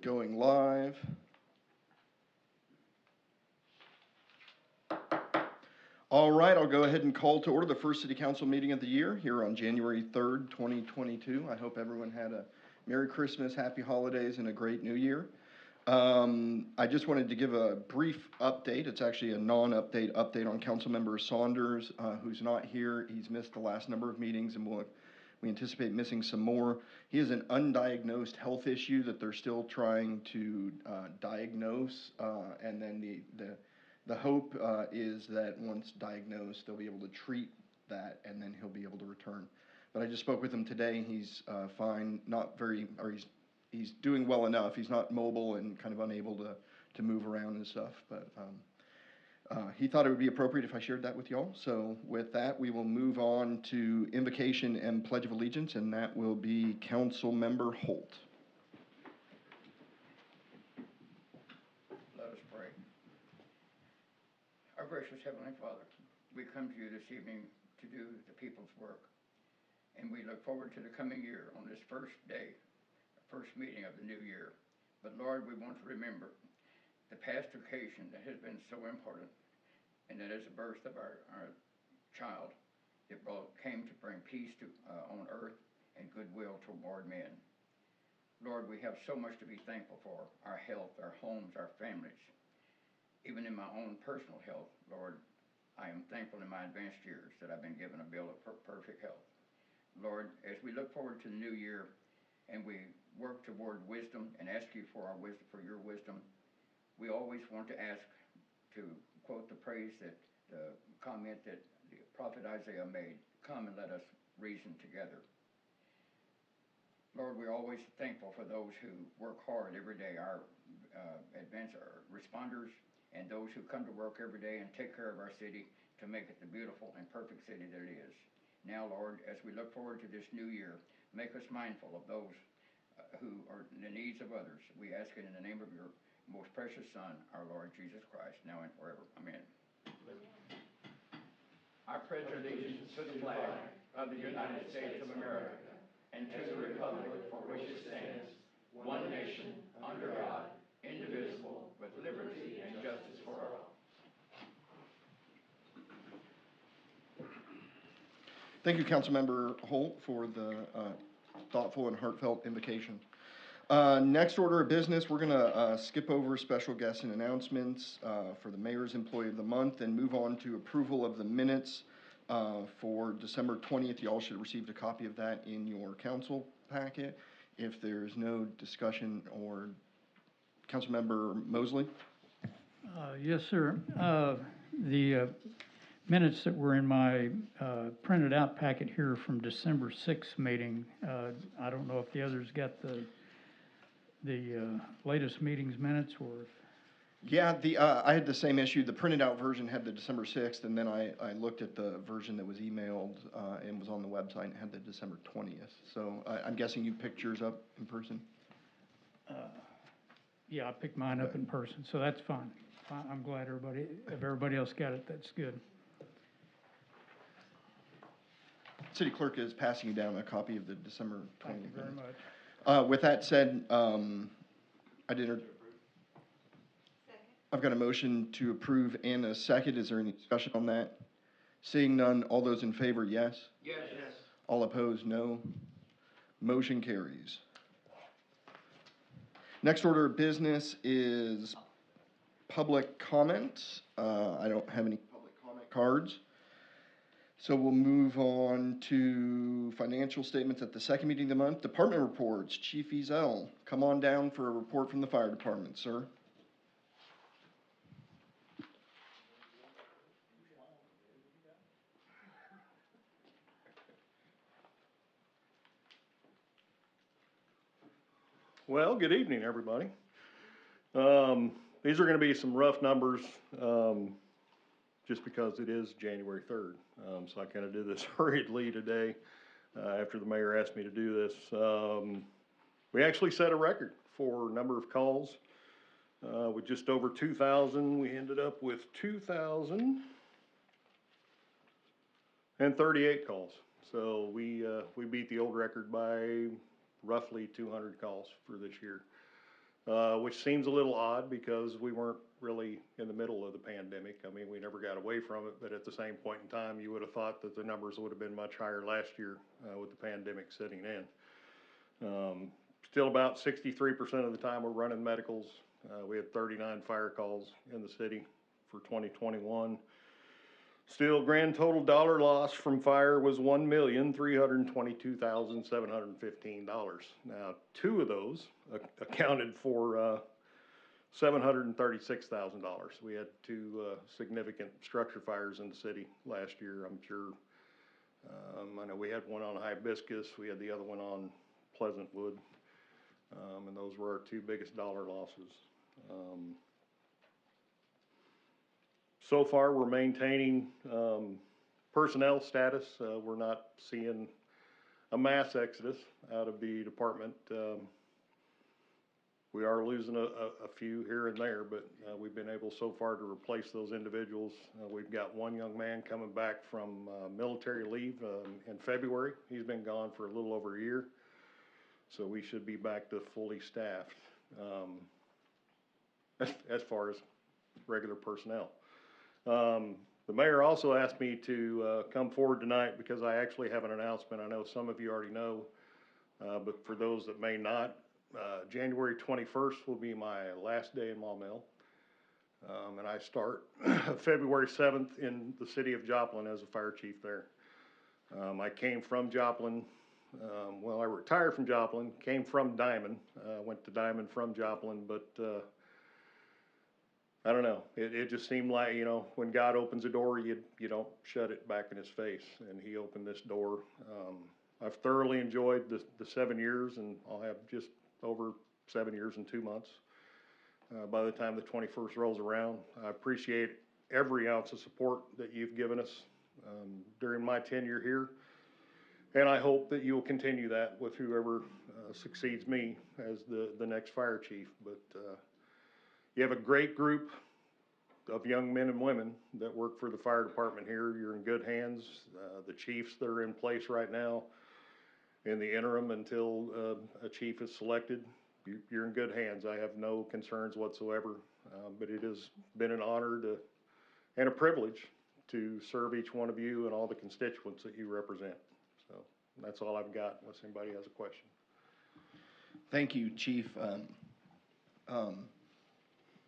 Going live. All right, I'll go ahead and call to order the first City Council meeting of the year here on January 3rd, 2022. I hope everyone had a Merry Christmas, Happy Holidays, and a great New Year. I just wanted to give a brief update. It's actually a non-update update on Councilmember Saunders, who's not here. He's missed the last number of meetings, and we anticipate missing some more. He has an undiagnosed health issue that they're still trying to diagnose, and then the hope is that once diagnosed, they'll be able to treat that, and then he'll be able to return. But I just spoke with him today. He's fine, he's doing well enough. He's not mobile and kind of unable to move around and stuff, but he thought it would be appropriate if I shared that with y'all. So with that, we will move on to Invocation and Pledge of Allegiance, and that will be Council Member Holt. Let us pray. Our gracious Heavenly Father, we come to you this evening to do the people's work, and we look forward to the coming year on this first day, first meeting of the new year. But Lord, we want to remember the past occasion that has been so important, and that is the birth of our child. It came to bring peace on earth and goodwill toward men. Lord, we have so much to be thankful for: our health, our homes, our families. Even in my own personal health, Lord, I am thankful in my advanced years that I've been given a bill of perfect health. Lord, as we look forward to the new year and we work toward wisdom and ask you for your wisdom, we always want to ask, to quote the comment that the prophet Isaiah made, "Come and let us reason together." Lord, we're always thankful for those who work hard every day, our responders, and those who come to work every day and take care of our city to make it the beautiful and perfect city that it is. Now, Lord, as we look forward to this new year, make us mindful of those who are in the needs of others. We ask it in the name of your most precious Son, our Lord Jesus Christ, now and forever. Amen. I pledge allegiance to the flag of the United States of America and to the republic for which it stands, one nation, under God, indivisible, with liberty and justice for all. Thank you, Councilmember Holt, for the thoughtful and heartfelt invocation. Next order of business, we're going to skip over special guests and announcements for the Mayor's Employee of the Month and move on to approval of the minutes for December 20th. You all should have received a copy of that in your council packet. If there's no discussion, or Councilmember Mosley? Yes, sir. The minutes that were in my printed out packet here from December 6th meeting, I don't know if the others got the latest meeting's minutes, or if... Yeah, I had the same issue. The printed out version had the December 6th, and then I looked at the version that was emailed and was on the website and had the December 20th. So I'm guessing you picked yours up in person? Yeah, I picked mine up in person, so that's fine. I'm glad if everybody else got it, that's good. City Clerk is passing you down a copy of the December 20th. Thank you very much. With that said, I've got a motion to approve and a second. Is there any discussion on that? Seeing none, all those in favor, yes? Yes. All opposed, no. Motion carries. Next order of business is public comment. I don't have any public comment cards. So we'll move on to financial statements at the second meeting of the month. Department reports. Chief Ezel, come on down for a report from the fire department, sir. Well, good evening, everybody. These are going to be some rough numbers just because it is January 3rd. So I kind of did this hurriedly today after the mayor asked me to do this. We actually set a record for number of calls with just over 2,000. We ended up with 2,038 calls. So we beat the old record by roughly 200 calls for this year. which seems a little odd because we weren't really in the middle of the pandemic. I mean, we never got away from it, but at the same point in time, you would have thought that the numbers would have been much higher last year with the pandemic setting in. Still about 63% of the time we're running medicals. We had 39 fire calls in the city for 2021. Still, grand total dollar loss from fire was $1,322,715. Now, two of those accounted for $736,000. We had two significant structure fires in the city last year. I'm sure. I know we had one on Hibiscus. We had the other one on Pleasantwood, and those were our two biggest dollar losses. So far, we're maintaining personnel status. We're not seeing a mass exodus out of the department. We are losing a few here and there, but we've been able so far to replace those individuals. We've got one young man coming back from military leave in February. He's been gone for a little over a year, so we should be back to fully staffed as far as regular personnel. The mayor also asked me to come forward tonight because I actually have an announcement. I know some of you already know, but for those that may not, January 21st will be my last day in Maumelle, and I start February 7th in the city of Joplin as a fire chief there. I came from Joplin. I retired from Joplin, came from Diamond, went to Diamond from Joplin, but I don't know. It just seemed like, you know, when God opens a door, you don't shut it back in his face, and he opened this door. I've thoroughly enjoyed the 7 years, and I'll have just over 7 years and 2 months by the time the 21st rolls around. I appreciate every ounce of support that you've given us during my tenure here, and I hope that you will continue that with whoever succeeds me as the next fire chief. But you have a great group of young men and women that work for the fire department here. You're in good hands. The chiefs that are in place right now, in the interim until a chief is selected, you're in good hands. I have no concerns whatsoever, but it has been an honor and a privilege to serve each one of you and all the constituents that you represent. So that's all I've got, unless anybody has a question. Thank you, Chief.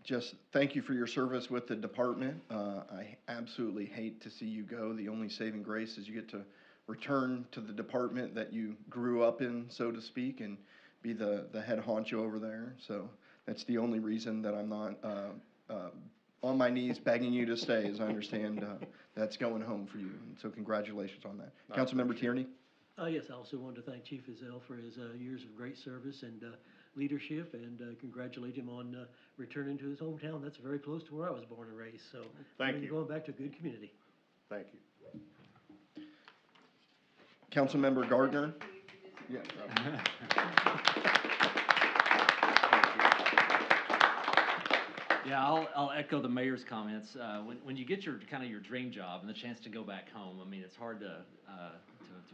Just thank you for your service with the department. I absolutely hate to see you go. The only saving grace is you get to return to the department that you grew up in, so to speak, and be the head honcho over there. So that's the only reason that I'm not on my knees begging you to stay, as I understand that's going home for you. And so congratulations on that. Councilmember Tierney? Yes, I also wanted to thank Chief Ezell for his years of great service and leadership, and congratulate him on returning to his hometown. That's very close to where I was born and raised, so Thank you. Going back to a good community. Thank you. Councilmember Gardner? Yeah. Yeah, I'll echo the mayor's comments. When you get your dream job and the chance to go back home, I mean, it's hard to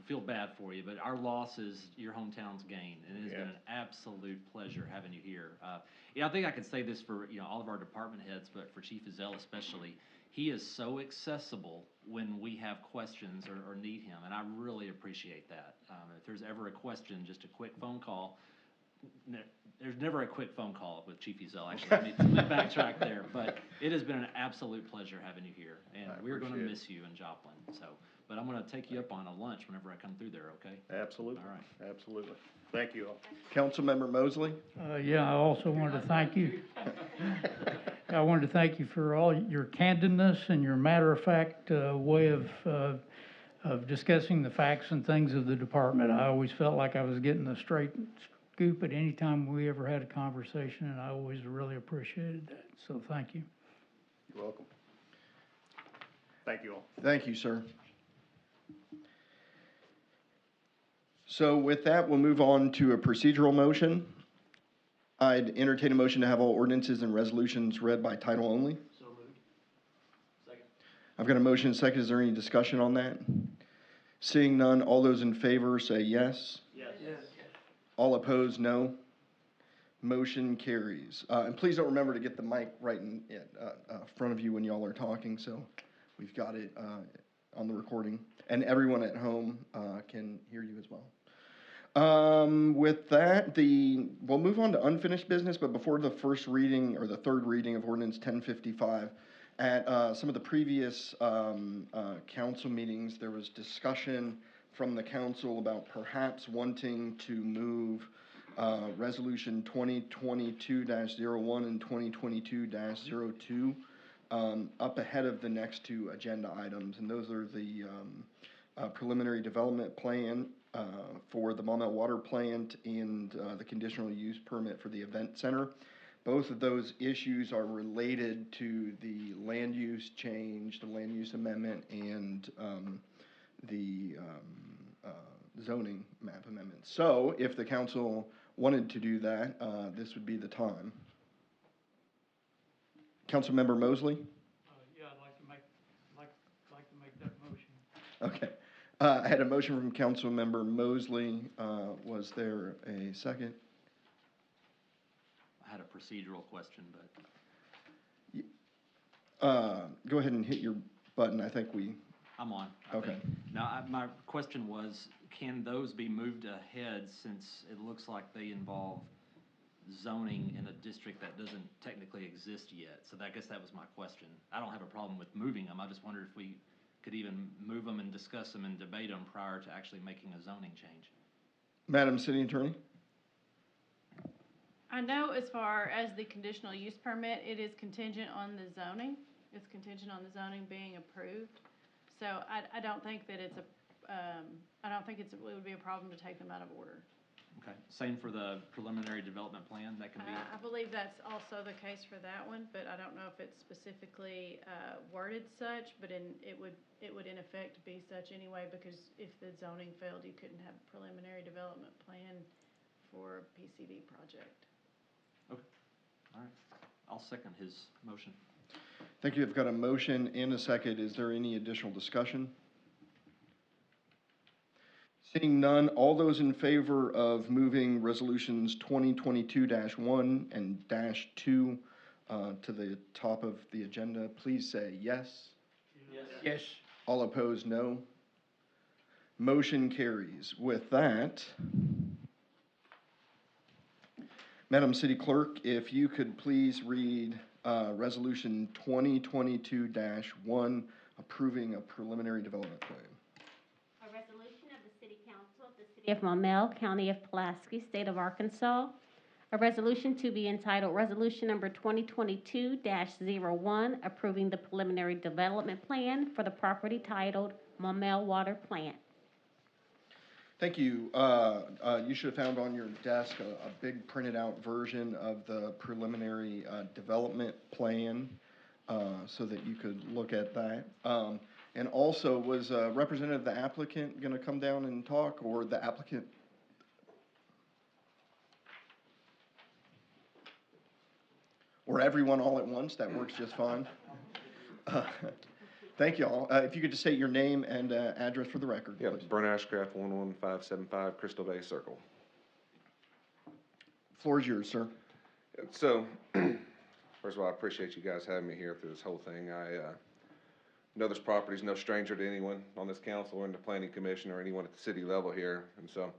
feel bad for you, but our loss is your hometown's gain, and it has been an absolute pleasure having you here. I think I can say this for all of our department heads, but for Chief Ezell especially, he is so accessible when we have questions or need him, and I really appreciate that. If there's ever a question, just a quick phone call. There's never a quick phone call with Chief Ezell. Actually, let me backtrack there. But it has been an absolute pleasure having you here, and we're going to miss you in Joplin. But I'm going to take you up on a lunch whenever I come through there. Okay? Absolutely. All right. Absolutely. Thank you all. Councilmember Mosley? I also wanted to thank you. I wanted to thank you for all your candidness and your matter-of-fact way of discussing the facts and things of the department. I always felt like I was getting the straight scoop at any time we ever had a conversation, and I always really appreciated that. So thank you. You're welcome. Thank you all. Thank you, sir. So with that, we'll move on to a procedural motion. I'd entertain a motion to have all ordinances and resolutions read by title only. So moved. Second. I've got a motion and second. Is there any discussion on that? Seeing none, all those in favor say yes. Yes. Yes. All opposed, no. Motion carries. And please don't remember to get the mic right in front of you when y'all are talking, so we've got it on the recording. And everyone at home can hear you as well. With that, we'll move on to unfinished business, but before the first reading or the third reading of Ordinance 1055, at some of the previous council meetings, there was discussion from the council about perhaps wanting to move Resolution 2022-01 and 2022-02 up ahead of the next two agenda items, and those are the preliminary development plan for the Monumental water plant and the conditional use permit for the event center. Both of those issues are related to the land use change, the land use amendment, and the zoning map amendment. So if the council wanted to do that, this would be the time. Councilmember Mosley? Yeah, I'd like to make that motion. Okay. I had a motion from Councilmember Mosley. Was there a second? I had a procedural question, but. Go ahead and hit your button. I think I'm on. Okay. Now, my question was, can those be moved ahead since it looks like they involve zoning in a district that doesn't technically exist yet? So I guess that was my question. I don't have a problem with moving them. I just wondered if we could even move them and discuss them and debate them prior to actually making a zoning change. Madam City Attorney? I know as far as the conditional use permit, it is contingent on the zoning. It's contingent on the zoning being approved. So I don't think that it would be a problem to take them out of order. Okay. Same for the preliminary development plan, that can be? I believe that's also the case for that one, but I don't know if it's specifically worded such, but it would in effect be such anyway, because if the zoning failed, you couldn't have a preliminary development plan for a PCD project. Okay. All right. I'll second his motion. Thank you. I've got a motion and a second. Is there any additional discussion? Seeing none, all those in favor of moving resolutions 2022-1 and -2 to the top of the agenda, please say yes. Yes. All opposed, no. Motion carries. With that, Madam City Clerk, if you could please read Resolution 2022-1 approving a preliminary development plan. A resolution of the City Council of the City of Monumental, County of Pulaski, State of Arkansas. A resolution to be entitled Resolution Number 2022-01 approving the preliminary development plan for the property titled Monumental Water Plant. Thank you. You should have found on your desk a big printed out version of the preliminary development plan so that you could look at that. And also, was a representative of the applicant going to come down and talk, or the applicant? Or everyone all at once? That works just fine. Thank you all. If you could just state your name and address for the record. Yeah, please. Brent Ashcraft, 11575 Crystal Bay Circle. Floor is yours, sir. So, first of all, I appreciate you guys having me here through this whole thing. I know this property is no stranger to anyone on this council or in the planning commission or anyone at the city level here, and so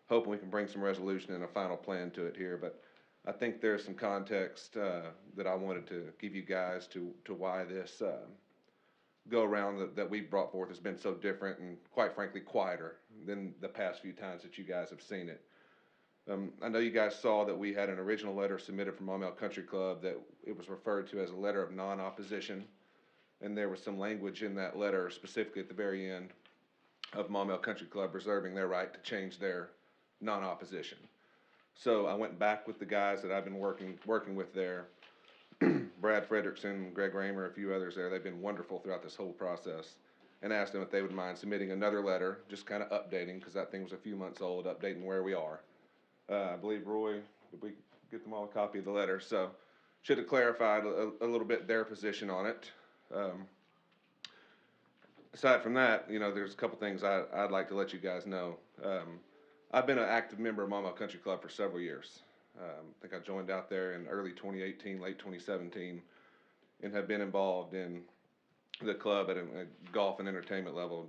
hoping we can bring some resolution and a final plan to it here. But I think there's some context that I wanted to give you guys to why this go around that we brought forth has been so different and, quite frankly, quieter than the past few times that you guys have seen it. I know you guys saw that we had an original letter submitted from Monumental Country Club that it was referred to as a letter of non-opposition, and there was some language in that letter, specifically at the very end, of Monumental Country Club reserving their right to change their non-opposition. So I went back with the guys that I've been working with there, Brad Frederickson, Greg Raymer, a few others there. They've been wonderful throughout this whole process, and asked them if they would mind submitting another letter, just kind of updating, because that thing was a few months old, updating where we are. I believe, Roy, did we get them all a copy of the letter? So should have clarified a little bit their position on it. Aside from that, there's a couple things I'd like to let you guys know. I've been an active member of Monumental Country Club for several years. I think I joined out there in early 2018, late 2017, and have been involved in the club at a golf and entertainment level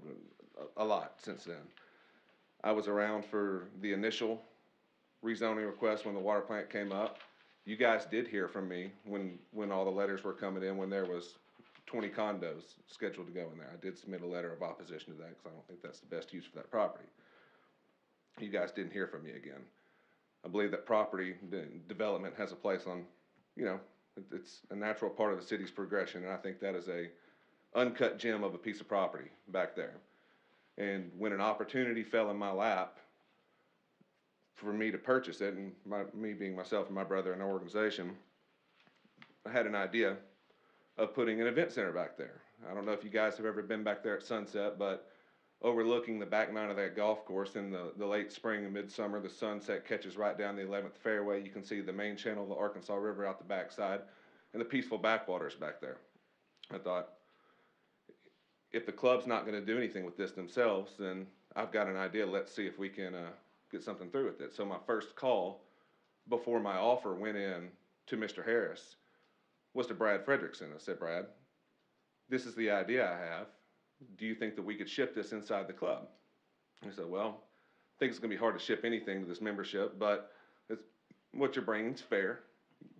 a lot since then. I was around for the initial rezoning request when the water plant came up. You guys did hear from me when all the letters were coming in, when there was 20 condos scheduled to go in there. I did submit a letter of opposition to that because I don't think that's the best use for that property. You guys didn't hear from me again. I believe that property development has a place on, you know, it's a natural part of the city's progression, and I think that is a uncut gem of a piece of property back there. And when an opportunity fell in my lap for me to purchase it, and me being myself and my brother in our organization, I had an idea of putting an event center back there. I don't know if you guys have ever been back there at sunset, but overlooking the back nine of that golf course in the late spring and midsummer, the sunset catches right down the 11th fairway. You can see the main channel of the Arkansas River out the backside and the peaceful backwaters back there. I thought, if the club's not going to do anything with this themselves, then I've got an idea. Let's see if we can get something through with it. So my first call before my offer went in to Mr. Harris was to Brad Fredrickson. I said, Brad, this is the idea I have. Do you think that we could ship this inside the club? He said, well, I think it's going to be hard to ship anything to this membership, but what you're bringing is fair.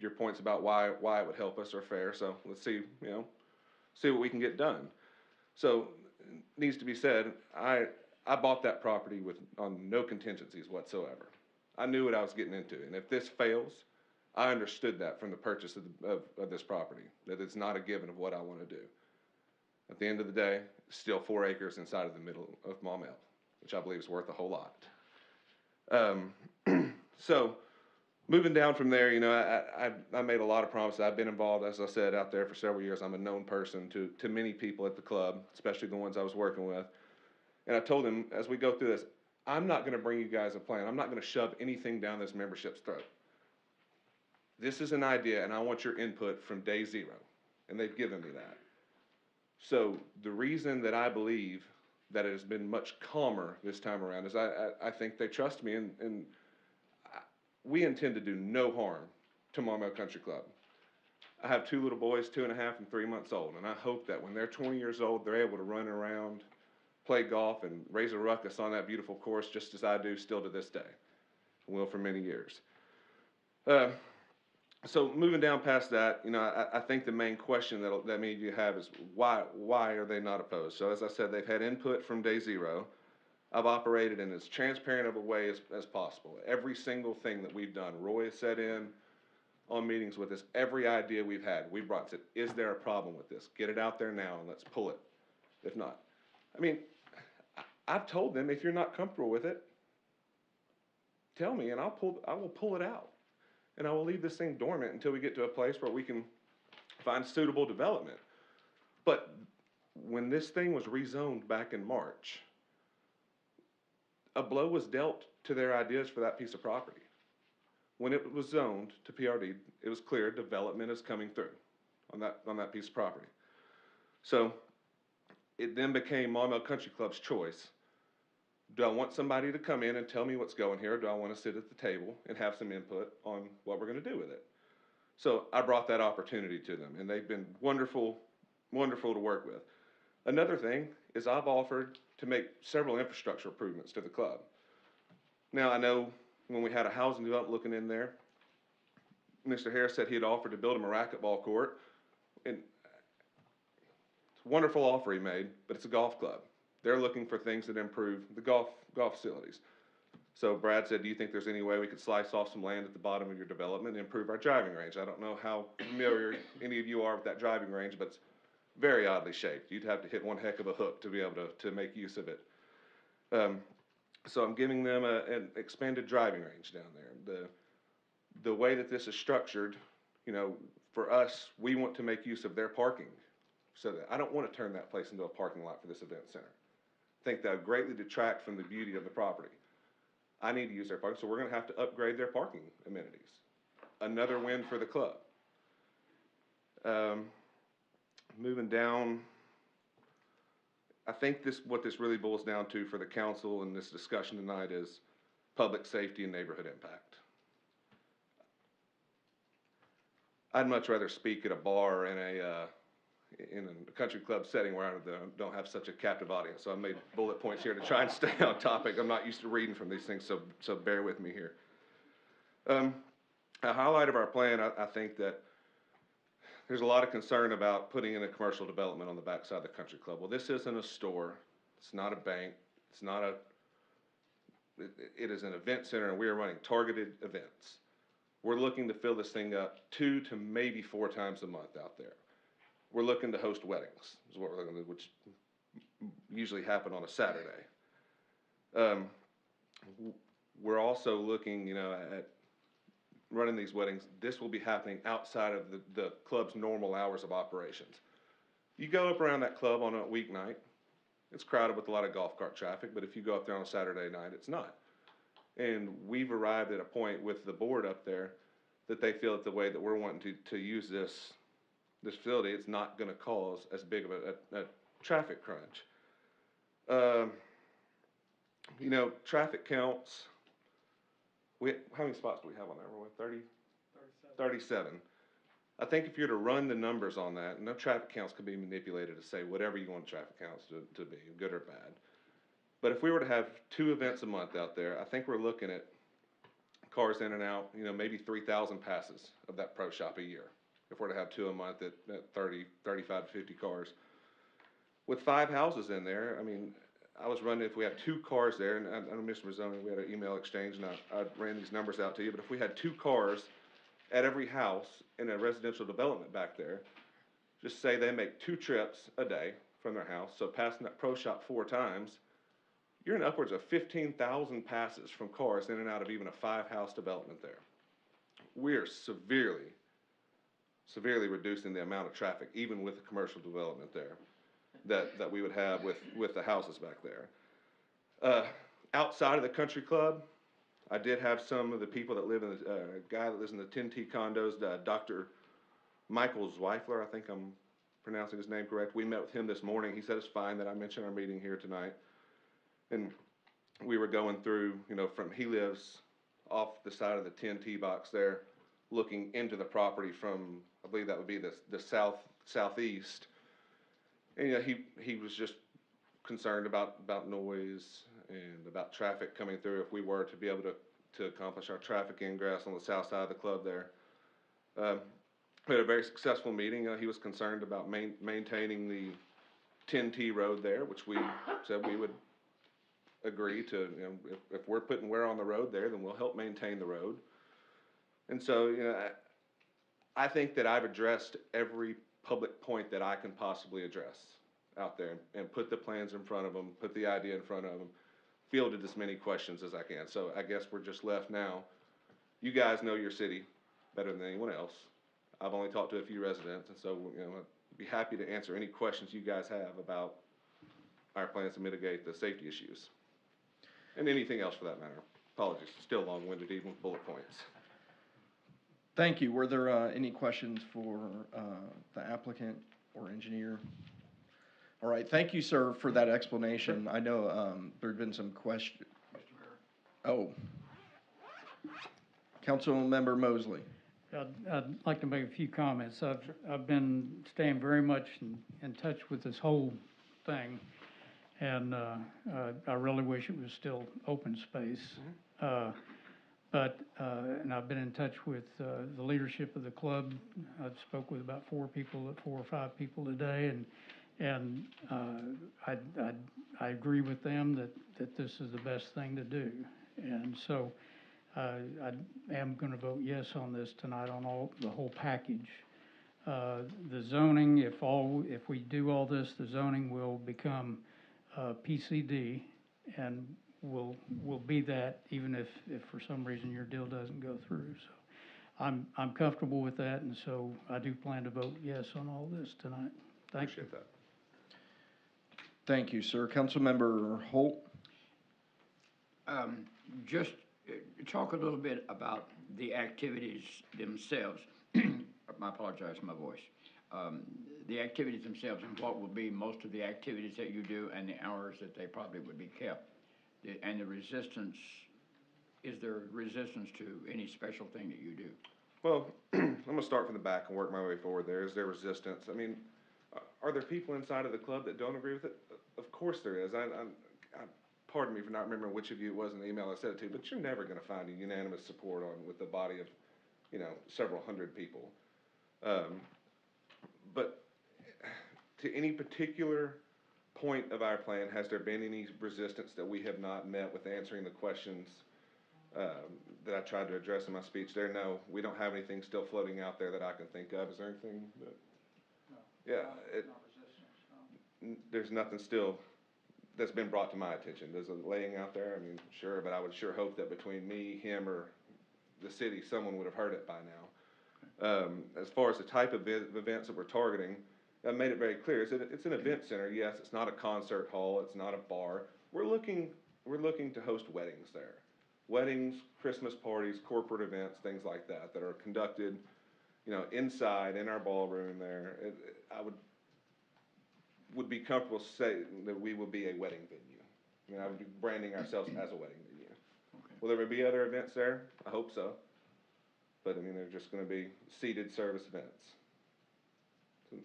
Your points about why it would help us are fair. So let's see, see what we can get done. So, needs to be said, I bought that property on no contingencies whatsoever. I knew what I was getting into, and if this fails, I understood that from the purchase of this property, that it's not a given of what I want to do. At the end of the day, it's still 4 acres inside of the middle of Maumelle, which I believe is worth a whole lot. So, moving down from there, I made a lot of promises. I've been involved, as I said, out there for several years. I'm a known person to many people at the club, especially the ones I was working with. And I told them, as we go through this, I'm not going to bring you guys a plan. I'm not going to shove anything down this membership's throat. This is an idea, and I want your input from day zero. And they've given me that. So the reason that I believe that it has been much calmer this time around is I think they trust me, and we intend to do no harm to Monumental Country Club. I have 2 little boys, 2.5 and 3 months old, and I hope that when they're 20 years old, they're able to run around, play golf, and raise a ruckus on that beautiful course just as I do still to this day. Will for many years. So moving down past that, I think the main question that many of you have is why are they not opposed? So as I said, they've had input from day zero. I've operated in as transparent of a way as possible. Every single thing that we've done, Roy has sat in on meetings with us. Every idea we've had, we've brought and said, is there a problem with this? Get it out there now and let's pull it. If not, I've told them, if you're not comfortable with it, tell me and I will pull it out. And I will leave this thing dormant until we get to a place where we can find suitable development. But when this thing was rezoned back in March, a blow was dealt to their ideas for that piece of property. When it was zoned to PRD, it was clear development is coming through on that piece of property. So it then became Monumental Country Club's choice. Do I want somebody to come in and tell me what's going here? Or do I want to sit at the table and have some input on what we're going to do with it? So I brought that opportunity to them, and they've been wonderful, wonderful to work with. Another thing is I've offered to make several infrastructure improvements to the club. Now, I know when we had a housing development looking in there, Mr. Harris said he had offered to build him a racquetball court. And it's a wonderful offer he made, but it's a golf club. They're looking for things that improve the golf facilities. So Brad said, do you think there's any way we could slice off some land at the bottom of your development and improve our driving range? I don't know how familiar any of you are with that driving range, but it's very oddly shaped. You'd have to hit one heck of a hook to be able to make use of it. So I'm giving them an expanded driving range down there. The way that this is structured, for us, we want to make use of their parking. So that I don't want to turn that place into a parking lot for this event center. I think that would greatly detract from the beauty of the property. I need to use their parking, so we're going to have to upgrade their parking amenities. Another win for the club. Moving down, I think what this really boils down to for the council in this discussion tonight is public safety and neighborhood impact. I'd much rather speak at a bar in a country club setting where I don't have such a captive audience. So I made bullet points here to try and stay on topic. I'm not used to reading from these things, so bear with me here. A highlight of our plan, I think that there's a lot of concern about putting in a commercial development on the backside of the country club. Well, this isn't a store. It's not a bank. It's not it is an event center, and we are running targeted events. We're looking to fill this thing up 2 to maybe 4 times a month out there. We're looking to host weddings, is what we're looking to, which usually happen on a Saturday. We're also looking, at running these weddings. This will be happening outside of the club's normal hours of operations. You go up around that club on a weeknight, it's crowded with a lot of golf cart traffic, but if you go up there on a Saturday night, it's not. And we've arrived at a point with the board up there that they feel that the way that we're wanting to use this facility, it's not gonna cause as big of a traffic crunch. Traffic counts, how many spots do we have on there? We're at 30? 37. I think if you're to run the numbers on that, and no traffic counts can be manipulated to say whatever you want traffic counts to be, good or bad. But if we were to have 2 events a month out there, I think we're looking at cars in and out, maybe 3,000 passes of that pro shop a year. If we're to have 2 a month at 30, 35 to 50 cars. With 5 houses in there, I was running, if we have 2 cars there, and I know Mr. Mazzoni, we had an email exchange, and I ran these numbers out to you, but if we had 2 cars at every house in a residential development back there, just say they make 2 trips a day from their house, so passing that pro shop 4 times, you're in upwards of 15,000 passes from cars in and out of even a 5-house development there. We're severely reducing the amount of traffic, even with the commercial development there, that we would have with the houses back there. Outside of the country club, I did have some of the people that live in a guy that lives in the 10T condos, Dr. Michael Zweifler, I think I'm pronouncing his name correct. We met with him this morning. He said it's fine that I mentioned our meeting here tonight. And we were going through, he lives off the side of the 10T box there, looking into the property from, I believe that would be the southeast. And he was just concerned about noise and about traffic coming through if we were to be able to accomplish our traffic ingress on the south side of the club there. We had a very successful meeting. He was concerned about maintaining the 10T road there, which we said we would agree to, if we're putting wear on the road there, then we'll help maintain the road. And so, I think that I've addressed every public point that I can possibly address out there and put the plans in front of them, put the idea in front of them, fielded as many questions as I can. So I guess we're just left now. You guys know your city better than anyone else. I've only talked to a few residents, and so, I'd be happy to answer any questions you guys have about our plans to mitigate the safety issues. And anything else for that matter. Apologies, still long-winded even with bullet points. Thank you. Were there any questions for the applicant or engineer? All right, thank you, sir, for that explanation. I know there'd been some questions. Oh. Councilmember Mosley. I'd like to make a few comments. I've been staying very much in touch with this whole thing, and I really wish it was still open space. And I've been in touch with the leadership of the club. I've spoke with about 4 or 5 people today, and I agree with them that this is the best thing to do. And so I am going to vote yes on this tonight on the whole package. The zoning, if we do all this, the zoning will become PCD, and will be that even if for some reason your deal doesn't go through. So I'm comfortable with that, and so I do plan to vote yes on all this tonight. Thank you. Appreciate that. Thank you, sir. Councilmember Holt. Just talk a little bit about the activities themselves. I apologize for my voice. The activities themselves, and what will be most of the activities that you do and the hours that they probably would be kept. And the resistance, is there resistance to any special thing that you do? Well, I'm gonna start from the back and work my way forward there. Is there resistance? I mean, are there people inside of the club that don't agree with it? Of course there is. Pardon me for not remembering which of you it was in the email I said it to, but you're never gonna find a unanimous support on, with a body of, several hundred people. But to any particular point of our plan, has there been any resistance that we have not met with answering the questions that I tried to address in my speech there? No, we don't have anything still floating out there that I can think of. Is there anything that? No. Yeah, Not resistance, no. there's nothing still that's been brought to my attention. There's a laying out there, I mean, sure, but I would sure hope that between me, him, or the city, someone would have heard it by now. As far as the type of events that we're targeting, I made it very clear. It's an event center. Yes, it's not a concert hall. It's not a bar. We're looking to host weddings there. Weddings, Christmas parties, corporate events, things like that are conducted, inside in our ballroom there. I would be comfortable saying that we will be a wedding venue. I would be branding ourselves as a wedding venue. Okay. Will there be other events there? I hope so. But they're just gonna be seated service events. So,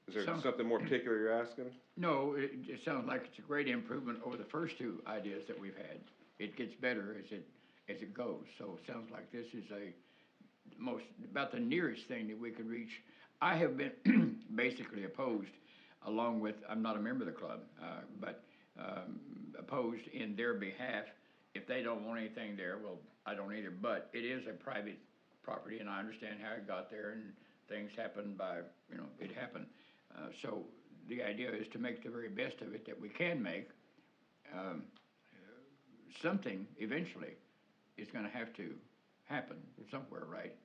is there something more particular you're asking? No, it sounds like it's a great improvement over the first two ideas that we've had. It gets better as it goes, so it sounds like this is about the nearest thing that we can reach. I have been basically opposed, along with, I'm not a member of the club, but opposed in their behalf. If they don't want anything there, well, I don't either, but it is a private property, and I understand how it got there, and things happen by, it happened. So the idea is to make the very best of it that we can make. Something eventually is gonna have to happen somewhere, right?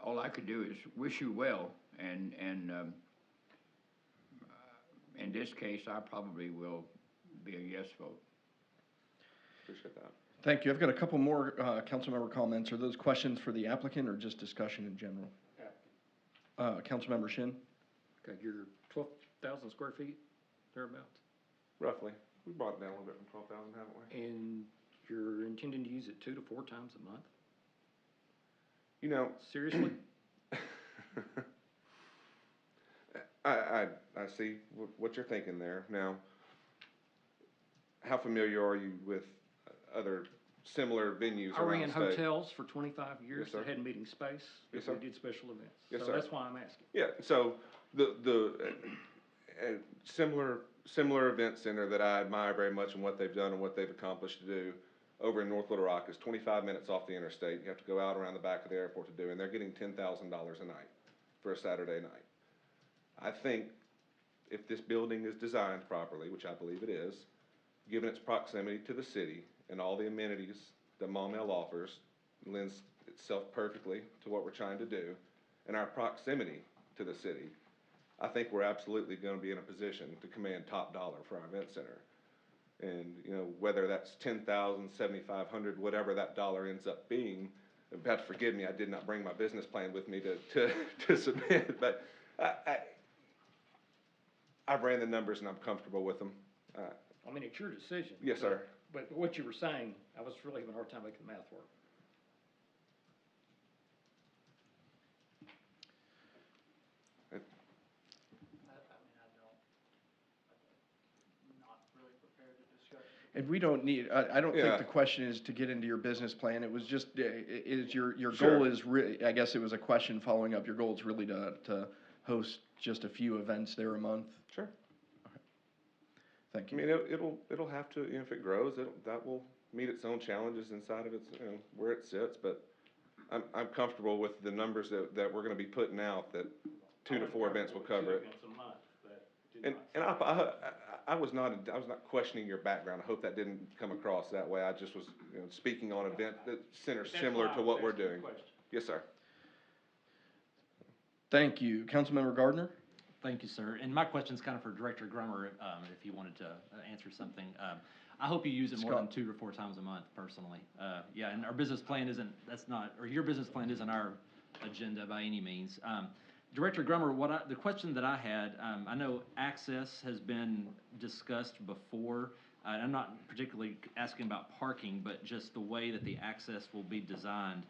All I could do is wish you well, and in this case, I probably will be a yes vote. Appreciate that. Thank you. I've got a couple more council member comments. Are those questions for the applicant or just discussion in general? Councilmember Shin? Okay, you're 12,000 square feet, thereabouts, Roughly. We brought it down a little bit from 12,000, haven't we? and you're intending to use it 2 to 4 times a month? Seriously? I see what you're thinking there. Now, how familiar are you with other similar venues I around ran the state? hotels for 25 years Yes, sir. that had meeting space, Yes, if sir. we did special events. Yes, So sir. that's why I'm asking. Yeah, so the similar event center that I admire very much and what they've done and what they've accomplished to do over in North Little Rock is 25 minutes off the interstate. You have to go out around the back of the airport to do, and they're getting $10,000 a night for a Saturday night. I think if this building is designed properly, which I believe it is, given its proximity to the city and all the amenities that Maumelle offers, lends itself perfectly to what we're trying to do, and our proximity to the city, I think we're absolutely gonna be in a position to command top dollar for our event center. And, whether that's 10,000, 7,500, whatever that dollar ends up being, you have to forgive me, I did not bring my business plan with me to submit, but I've ran the numbers and I'm comfortable with them. It's your decision. Yes, sir. But what you were saying, I was really having a hard time making the math work. And we don't need, I don't Yeah. think the question is to get into your business plan. It was just, is your Sure. goal is really, I guess it was a question following up. Your goal is really to host just a few events there a month? Sure. Thank I you. mean, it'll have to, if it grows, that will meet its own challenges inside of its, where it sits, but I'm comfortable with the numbers that we're gonna be putting out, that 2 to 4 events will cover it. And I was not questioning your background. I hope that didn't come across that way. I just was, speaking on event centers similar to what we're doing. Yes, sir. Thank you. Councilmember Gardner? Thank you, sir. And my question's kind of for Director Grummer, if you wanted to answer something. I hope you use it more than 2 or 4 times a month, personally. Yeah, and our business plan your business plan isn't our agenda by any means. Director Grummer, the question that I had, I know access has been discussed before. I'm not particularly asking about parking, but just the way that the access will be designed.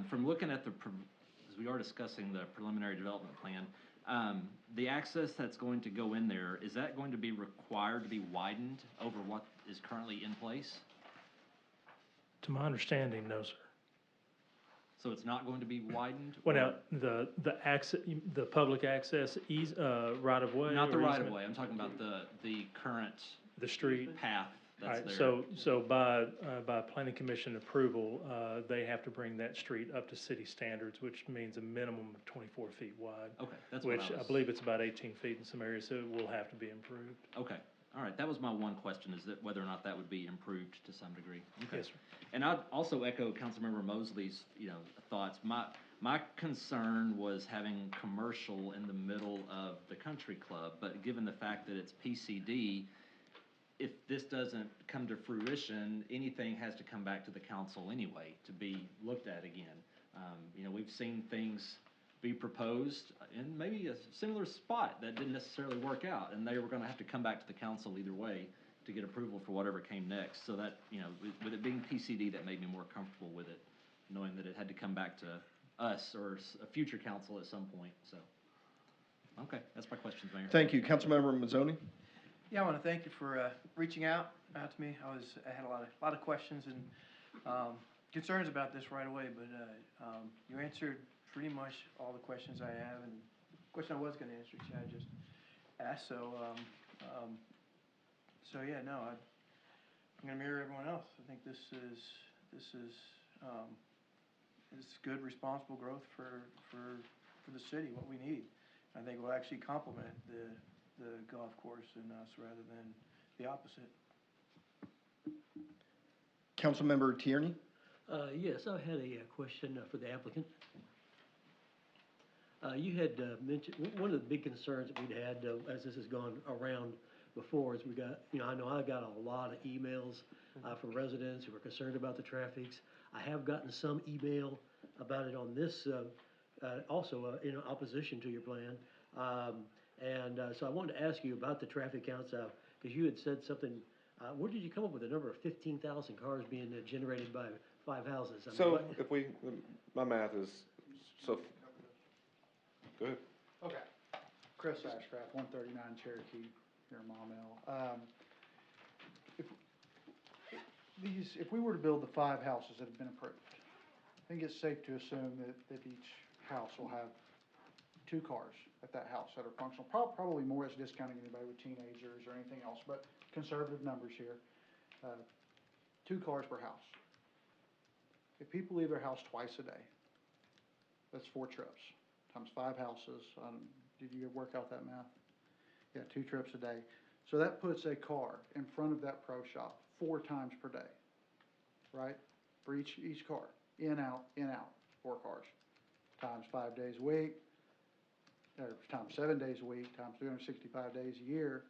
From looking at as we are discussing the preliminary development plan, the access that's going to go in there, is that going to be required to be widened over what is currently in place? To my understanding, no, sir. So it's not going to be widened? Well, now, the access, the public access right of way? Not the or right of easement? way, I'm talking about the current The street? path that's Alright, there. so by planning commission approval, they have to bring that street up to city standards, which means a minimum of 24 feet wide. Okay, that's what Which I was. believe it's about 18 feet in some areas, so it will have to be improved. Okay, all right, that was my one question, is that whether or not that would be improved to some degree. Okay. Yes, sir. And I'd also echo Councilmember Mosley's, thoughts. My concern was having commercial in the middle of the country club, but given the fact that it's PCD, if this doesn't come to fruition, anything has to come back to the council anyway to be looked at again. We've seen things be proposed in maybe a similar spot that didn't necessarily work out, and they were gonna have to come back to the council either way to get approval for whatever came next. So that, with it being PCD, that made me more comfortable with it, knowing that it had to come back to us or a future council at some point, so. Okay, that's my questions, Mayor. Thank you. Councilmember Mazzoni? Yeah, I want to thank you for reaching out to me. I had a lot of questions and concerns about this right away, but you answered pretty much all the questions I have, and the question I was going to answer, Chad just asked. So yeah, no, I'm going to mirror everyone else. I think this is good, responsible growth for the city, what we need. I think will actually complement the golf course and us rather than the opposite. Councilmember Tierney? Yes, I had a question for the applicant. You had mentioned, one of the big concerns that we'd had as this has gone around before is we got, I know I got a lot of emails from residents who were concerned about the traffics. I have gotten some email about it on this, also in opposition to your plan. So I wanted to ask you about the traffic counts, because you had said something, where did you come up with the number of 15,000 cars being generated by 5 houses? I mean, So what- my math is, go ahead. Okay. Chris Ashcraft, 139 Cherokee, here in Maumelle. If we were to build the 5 houses that have been approved, I think it's safe to assume that each house will have 2 cars at that house that are functional. Probably more as discounting anybody with teenagers or anything else, but conservative numbers here. 2 cars per house. If people leave their house twice a day, that's 4 trips, times 5 houses. Did you work out that math? Yeah, 2 trips a day. So that puts a car in front of that pro shop 4 times per day, right? For each car, in, out, 4 cars, times 5 days a week, or times 7 days a week, times 365 days a year.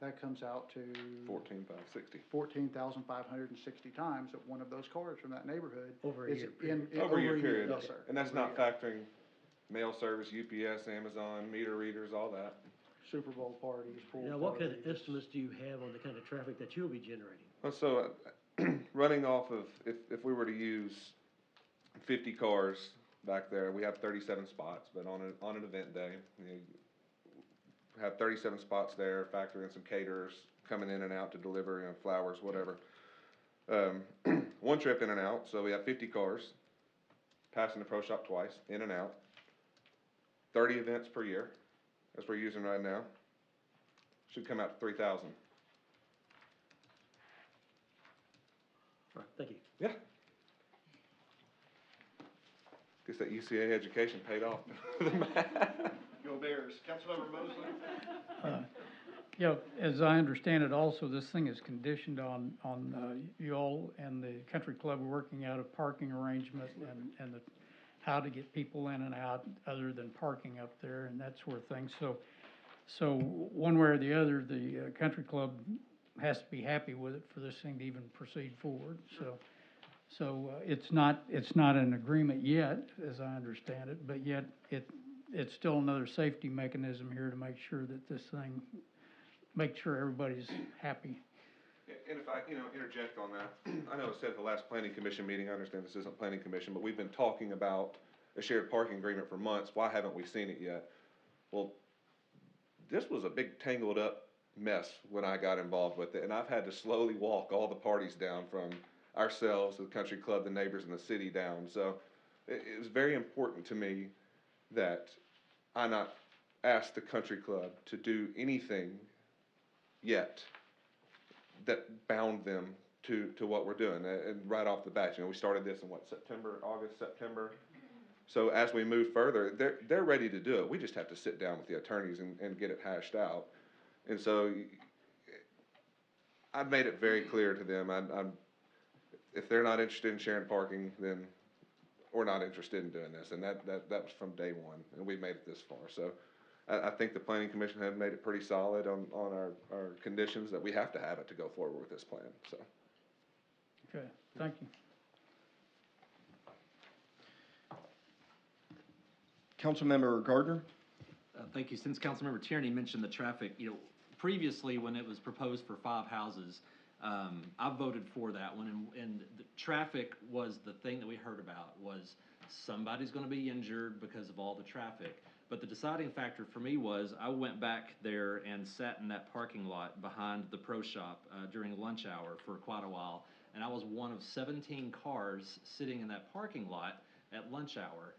That comes out to 14,560. 14,560 times that one of those cars from that neighborhood Over a is year in Over a year period. Yes, sir. And that's Over a not year. factoring mail service, UPS, Amazon, meter readers, all that. Super Bowl parties, pool Now, what kind of parties. estimates do you have on the kind of traffic that you'll be generating? Well, so, running off of, if we were to use 50 cars back there, we have 37 spots, but on an event day, have 37 spots there, factor in some caterers coming in and out to deliver, flowers, whatever. 1 trip in and out, so we have 50 cars, passing the pro shop twice, in and out. 30 events per year, as we're using right now. Should come out to 3,000. All right, thank you. Yeah. Guess that UCA education paid off. Go Bears. Councilmember Mosley? As I understand it, also, this thing is conditioned on you all and the country club working out a parking arrangement and how to get people in and out other than parking up there and that sort of thing. So one way or the other, the country club has to be happy with it for this thing to even proceed forward. So it's not an agreement yet, as I understand it, but yet it's still another safety mechanism here to make sure that this thing, make sure everybody's happy. And if I, interject on that, I know it said at the last planning commission meeting, I understand this isn't planning commission, but we've been talking about a shared parking agreement for months. Why haven't we seen it yet? Well, this was a big tangled up mess when I got involved with it, and I've had to slowly walk all the parties down, from ourselves, the country club, the neighbors, and the city down. So it was very important to me that I not ask the country club to do anything yet that bound them to what we're doing. And right off the bat, we started this in August, September. So as we move further, they're ready to do it. We just have to sit down with the attorneys and get it hashed out. And so I've made it very clear to them, if they're not interested in sharing parking, then we're not interested in doing this. And that was from day one, and we've made it this far. So I think the planning commission have made it pretty solid on our conditions that we have to have it to go forward with this plan, so. Okay, thank you. Councilmember Gardner? Thank you. Since Councilmember Tierney mentioned the traffic, previously when it was proposed for 5 houses, I voted for that one, and the traffic was the thing that we heard about, was somebody's gonna be injured because of all the traffic. But the deciding factor for me was, I went back there and sat in that parking lot behind the pro shop during lunch hour for quite a while, and I was one of 17 cars sitting in that parking lot at lunch hour,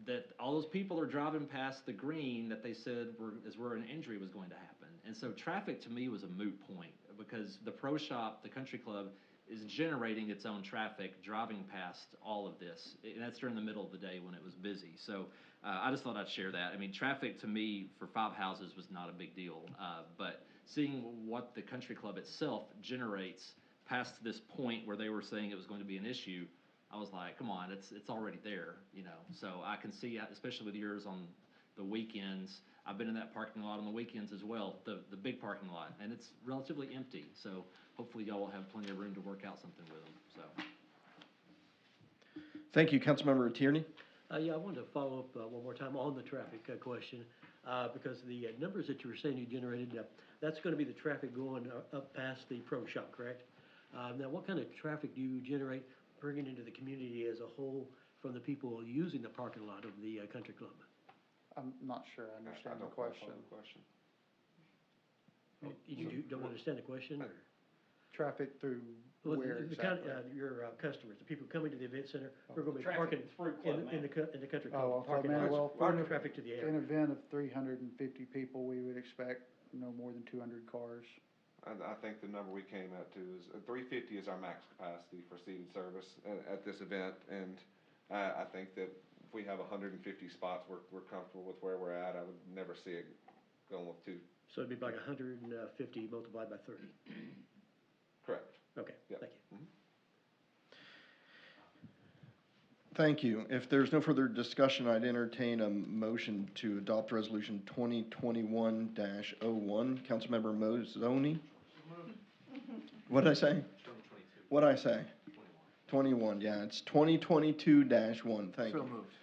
that all those people are driving past the green that they said is where an injury was going to happen. And so traffic to me was a moot point, because the pro shop, the country club, is generating its own traffic driving past all of this. And that's during the middle of the day when it was busy. So I just thought I'd share that. I mean, traffic to me for 5 houses was not a big deal. But seeing what the country club itself generates past this point where they were saying it was going to be an issue, I was like, come on, it's already there, So I can see, especially with yours on the weekends, I've been in that parking lot on the weekends as well, the big parking lot, and it's relatively empty. So hopefully y'all will have plenty of room to work out something with them, so. Thank you, Councilmember Tierney. Yeah, I wanted to follow up one more time on the traffic question, because the numbers that you were saying you generated, that's going to be the traffic going up past the pro shop, correct? Now, what kind of traffic do you generate bringing into the community as a whole from the people using the parking lot of the country club? I'm not sure I understand the question. You don't understand the question, or? Traffic through Well, where exactly? Your customers, the people coming to the event center, who are going to be parking in the country Oh, club, parking Club Manor. lots, parking traffic to the An area. event of 350 people, we would expect no more than 200 cars. I think the number we came up to is 350 is our max capacity for seated service at this event, and I think that if we have 150 spots, we're comfortable with where we're at. I would never see it going with 2. So it'd be like 150 multiplied by 30. Correct. Okay, Yep. thank you. Thank you. If there's no further discussion, I'd entertain a motion to adopt Resolution 2021-01. Councilmember Mozzoni? What did I say? 2022. What did I say? 21, yeah, it's 2022-1, thank you. So moved.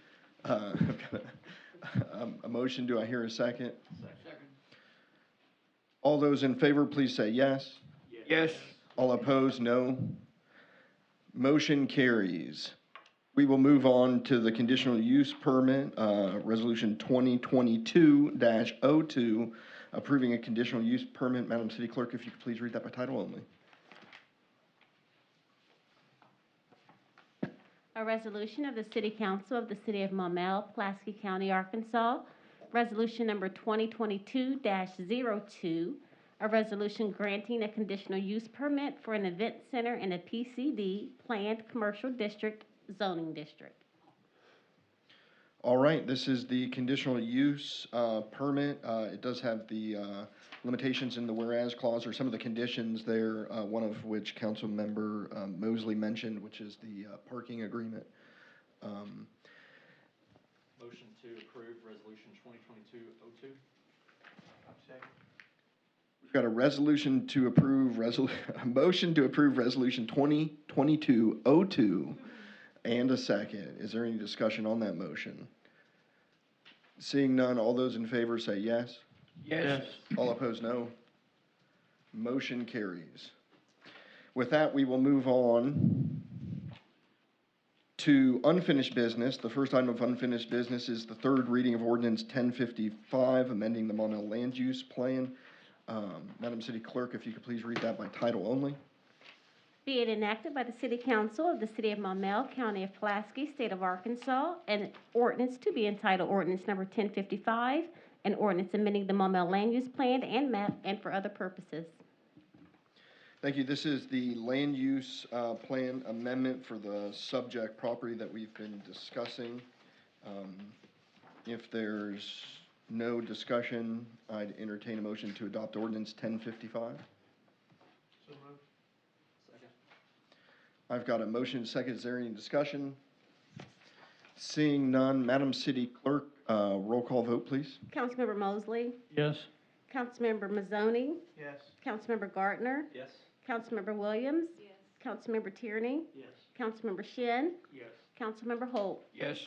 I've got a motion, do I hear a second? Second. All those in favor, please say yes. Yes. All opposed, no. Motion carries. We will move on to the conditional use permit, Resolution 2022-02, approving a conditional use permit. Madam City Clerk, if you could please read that by title only. A resolution of the City Council of the City of Maumelle, Pulaski County, Arkansas, Resolution number 2022-02, a resolution granting a conditional use permit for an event center in a PCD, Planned Commercial District, zoning district. All right, this is the conditional use permit. It does have the limitations in the whereas clause, or some of the conditions there, one of which Councilmember Mosley mentioned, which is the parking agreement. Motion to approve Resolution 2022-02. We've got a resolution to approve, a motion to approve Resolution 2022-02, and a second. Is there any discussion on that motion? Seeing none, all those in favor say yes. Yes. All opposed, no. Motion carries. With that, we will move on to unfinished business. The first item of unfinished business is the third reading of ordinance 1055, amending the Monumental Land Use Plan. Madam City Clerk, if you could please read that by title only. Be it enacted by the City Council of the City of Maumelle, County of Pulaski, State of Arkansas, an ordinance to be entitled Ordinance Number 1055, an ordinance amending the Maumelle Land Use Plan and map and for other purposes. Thank you. This is the land use plan amendment for the subject property that we've been discussing. If there's no discussion, I'd entertain a motion to adopt ordinance 1055. So moved. Second. I've got a motion and a second. Is there any discussion? Seeing none, Madam City Clerk, roll call vote, please. Councilmember Mosley, Yes. Councilmember Mazzoni, Yes. Councilmember Gardner, Yes. Councilmember Williams, Councilmember Tierney, Yes. Councilmember Shin, Yes. Councilmember Holt. Yes.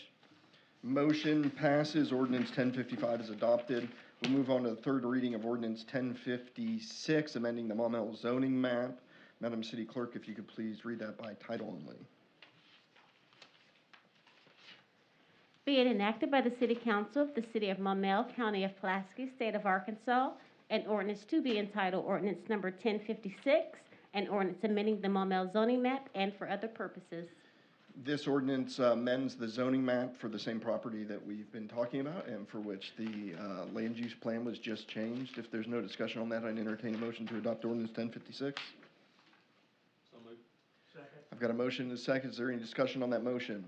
Motion passes. Ordinance 1055 is adopted. We'll move on to the third reading of ordinance 1056, amending the Maumelle zoning map. Madam City Clerk, if you could please read that by title only. Be it enacted by the City Council of the City of Maumelle, County of Pulaski, State of Arkansas, an ordinance to be entitled Ordinance Number 1056, an ordinance amending the Maumelle zoning map and for other purposes. This ordinance amends the zoning map for the same property that we've been talking about and for which the land use plan was just changed. If there's no discussion on that, I'd entertain a motion to adopt ordinance 1056. So moved. Second. I've got a motion and a second. Is there any discussion on that motion?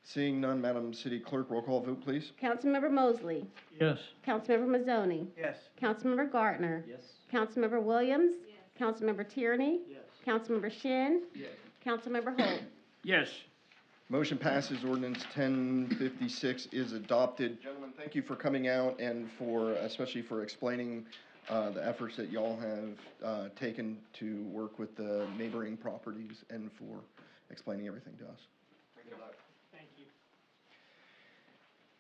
Seeing none, Madam City Clerk, roll call vote, please. Councilmember Mosley, Yes. Councilmember Mazzoni, Yes. Councilmember Gardner, Yes. Councilmember Williams, Councilmember Tierney, Yes. Councilmember Shin, Yes. Councilmember Holt. Yes. Motion passes. Ordinance 1056 is adopted. Gentlemen, thank you for coming out and especially for explaining the efforts that y'all have taken to work with the neighboring properties and for explaining everything to us. Thank you.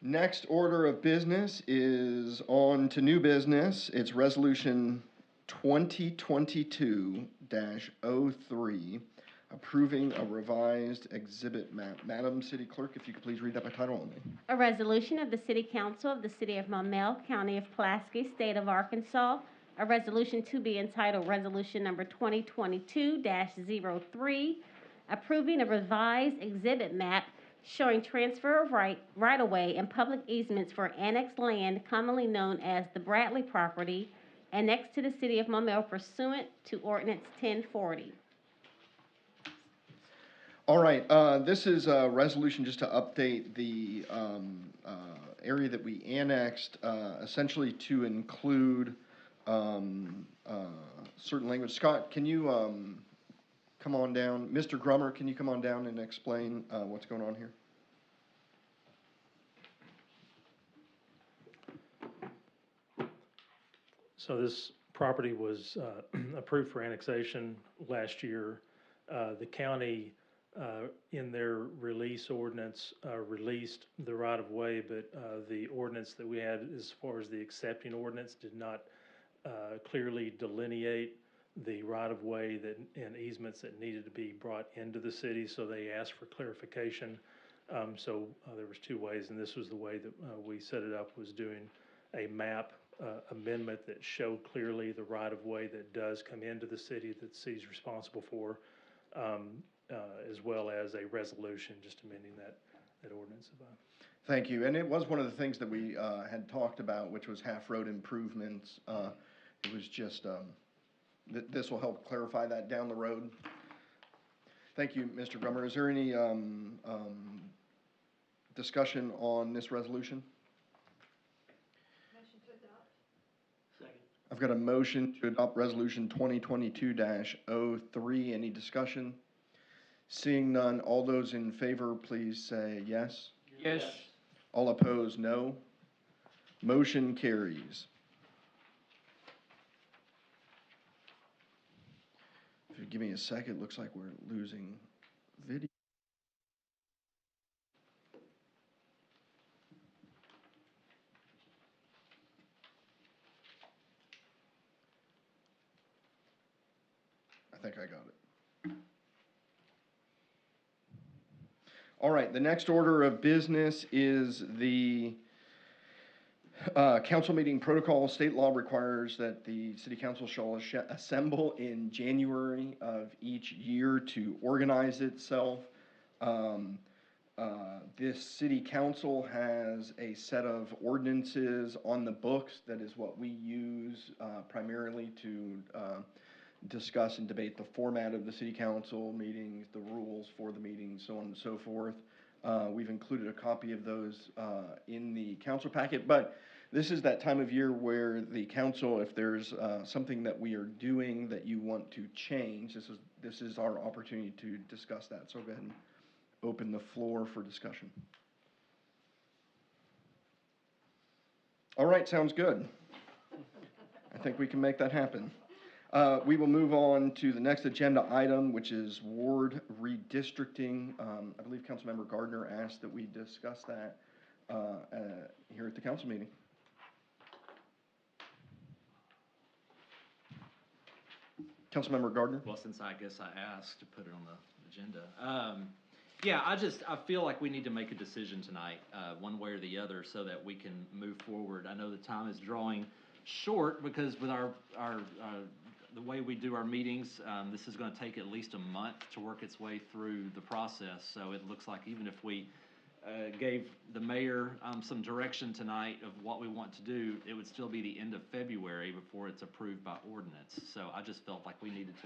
Next order of business is on to new business. It's Resolution 2022-03, approving a revised exhibit map. Madam City Clerk, if you could please read that by title only. A resolution of the City Council of the City of Maumelle, County of Pulaski, State of Arkansas, a resolution to be entitled Resolution Number 2022-03, approving a revised exhibit map showing transfer of right-of-way and public easements for annexed land commonly known as the Bradley property, annexed to the City of Maumelle pursuant to Ordinance 1040. All right, this is a resolution just to update the area that we annexed, essentially to include certain language. Scott, can you come on down? Mr. Grummer, can you come on down and explain what's going on here? So this property was approved for annexation last year. The county, in their release ordinance, released the right-of-way, but the ordinance that we had as far as the accepting ordinance did not clearly delineate the right-of-way and easements that needed to be brought into the city, so they asked for clarification. So there was two ways, and this was the way that we set it up, was doing a map amendment that showed clearly the right-of-way that does come into the city that the city's responsible for, as well as a resolution just amending that ordinance. Thank you. And it was one of the things that we had talked about, which was half-road improvements. It was just, this will help clarify that down the road. Thank you, Mr. Grummer. Is there any discussion on this resolution? Motion to adopt. Second. I've got a motion to adopt Resolution 2022-03. Any discussion? Seeing none, all those in favor, please say yes. Yes. All opposed, no. Motion carries. If you give me a second, looks like we're losing video. I think I I got it. All right, the next order of business is the council meeting protocol. State law requires that the city council shall assemble in January of each year to organize itself. This city council has a set of ordinances on the books. That is what we use primarily to discuss and debate the format of the city council meetings, the rules for the meetings, so on and so forth. We've included a copy of those in the council packet, but this is that time of year where the council, if there's something that we are doing that you want to change, this is our opportunity to discuss that. So go ahead and open the floor for discussion. All right, sounds good. I think we can make that happen. We will move on to the next agenda item, which is ward redistricting. I believe Councilmember Gardner asked that we discuss that here at the council meeting. Councilmember Gardner? Well, since I guess I asked to put it on the agenda. Yeah, I feel like we need to make a decision tonight, one way or the other, so that we can move forward. I know the time is drawing short because with the way we do our meetings, this is going to take at least a month to work its way through the process. So it looks like even if we gave the mayor some direction tonight of what we want to do, it would still be the end of February before it's approved by ordinance. So I just felt like we needed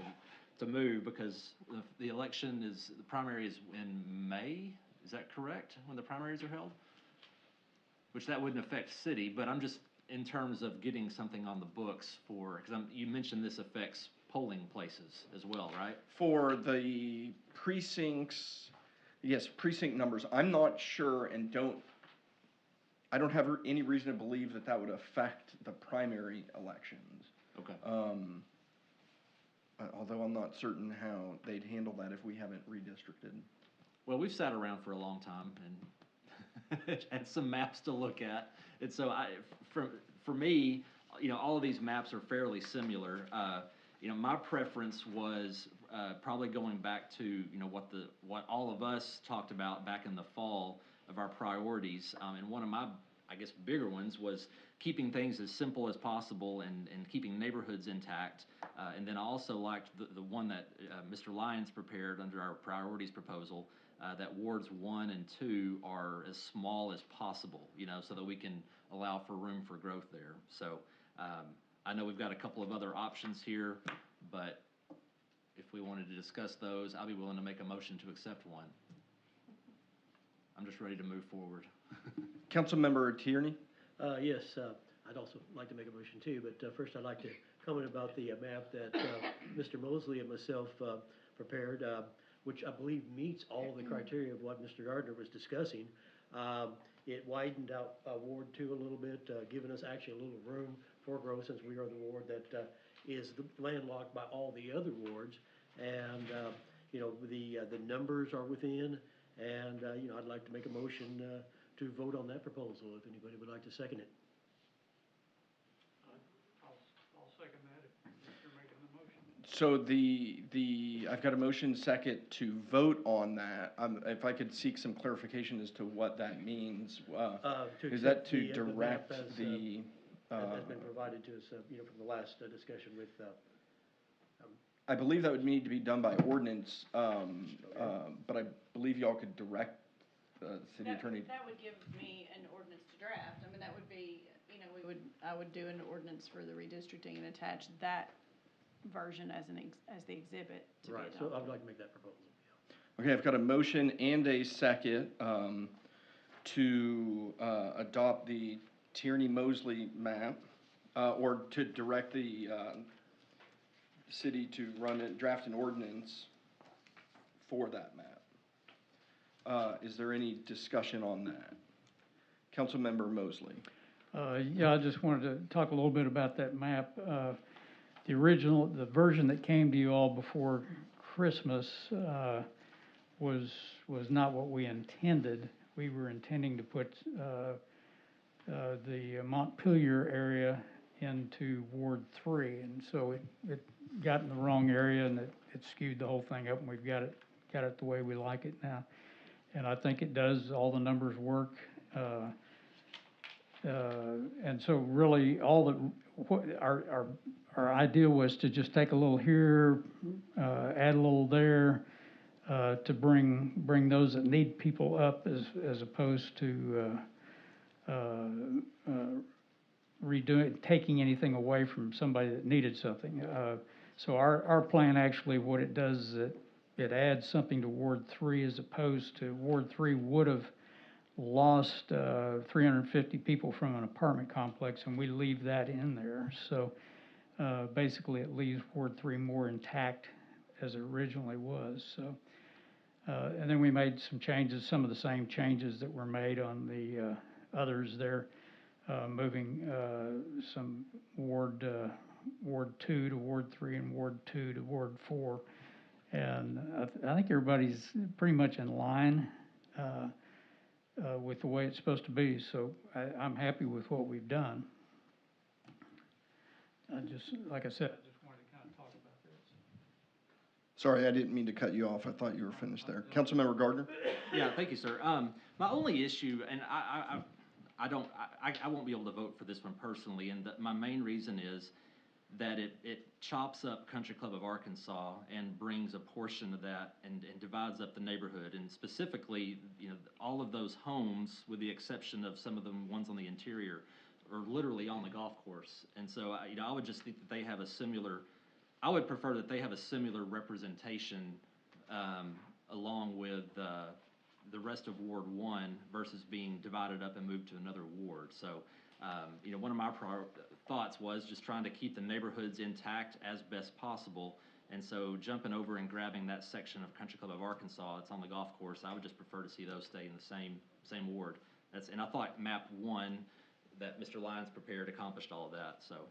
to move because the primary is in May. Is that correct, when the primaries are held? Which that wouldn't affect city, but I'm just in terms of getting something on the books because you mentioned this affects polling places as well, right? For the precincts, yes, precinct numbers, I'm not sure and I don't have any reason to believe that would affect the primary elections. Okay. Although I'm not certain how they'd handle that if we haven't redistricted. Well, we've sat around for a long time and had some maps to look at. And so for me, all of these maps are fairly similar. My preference was probably going back to, what all of us talked about back in the fall of our priorities. And one of my, I guess, bigger ones was keeping things as simple as possible and keeping neighborhoods intact. And then I also liked the one that Mr. Lyons prepared under our priorities proposal, that wards 1 and 2 are as small as possible, so that we can allow for room for growth there. So I know we've got a couple of other options here, but if we wanted to discuss those, I'll be willing to make a motion to accept one. I'm just ready to move forward. Councilmember Tierney? Yes, I'd also like to make a motion too, but first I'd like to comment about the map that Mr. Mosley and myself prepared, which I believe meets all the criteria of what Mr. Gardner was discussing. It widened out Ward 2 a little bit, giving us actually a little room for growth since we are the ward that is landlocked by all the other wards. And, the numbers are within, and, I'd like to make a motion to vote on that proposal if anybody would like to second it. I'll second that if you're making the motion. So I've got a motion second to vote on that. If I could seek some clarification as to what that means. Is that to direct the? Has been provided to us, from the last discussion with. I believe that would need to be done by ordinance, but I believe y'all could direct the city attorney. That would give me an ordinance to draft. I mean, that would be, I would do an ordinance for the redistricting and attach that version as the exhibit to be Right, adopted. so I would like to make that proposal. Okay, I've got a motion and a second to adopt the Tierney-Mosley map, or to direct the city to draft an ordinance for that map. Is there any discussion on that? Councilmember Mosley. Yeah, I just wanted to talk a little bit about that map. The version that came to you all before Christmas was not what we intended. We were intending to put the Montpelier area into Ward 3, and so got in the wrong area and it skewed the whole thing up, and we've got it the way we like it now. And I think it does, all the numbers work. And so really, our idea was to just take a little here, add a little there, to bring those that need people up as opposed to, taking anything away from somebody that needed something. So our plan actually, what it does is it adds something to Ward 3 as opposed to Ward 3 would have lost 350 people from an apartment complex, and we leave that in there. So basically, it leaves Ward 3 more intact as it originally was. So, and then we made some changes, some of the same changes that were made on the others there, moving some Ward 2 to Ward 3 and Ward 2 to Ward 4. And I think everybody's pretty much in line with the way it's supposed to be, so I'm happy with what we've done. Like I said, I just wanted to kind of talk about this. Sorry, I didn't mean to cut you off. I thought you were finished there. Councilmember Gardner? Yeah, thank you, sir. My only issue, and I won't be able to vote for this one personally, and my main reason is that it chops up Country Club of Arkansas and brings a portion of that and divides up the neighborhood. And specifically, all of those homes, with the exception of some of the ones on the interior, are literally on the golf course. And so, I would just think that they have I would prefer that they have a similar representation along with the rest of Ward 1 versus being divided up and moved to another ward. So, one of my thoughts was just trying to keep the neighborhoods intact as best possible. And so jumping over and grabbing that section of Country Club of Arkansas, it's on the golf course, I would just prefer to see those stay in the same ward. And I thought map 1 that Mr. Lyons prepared accomplished all of that. So,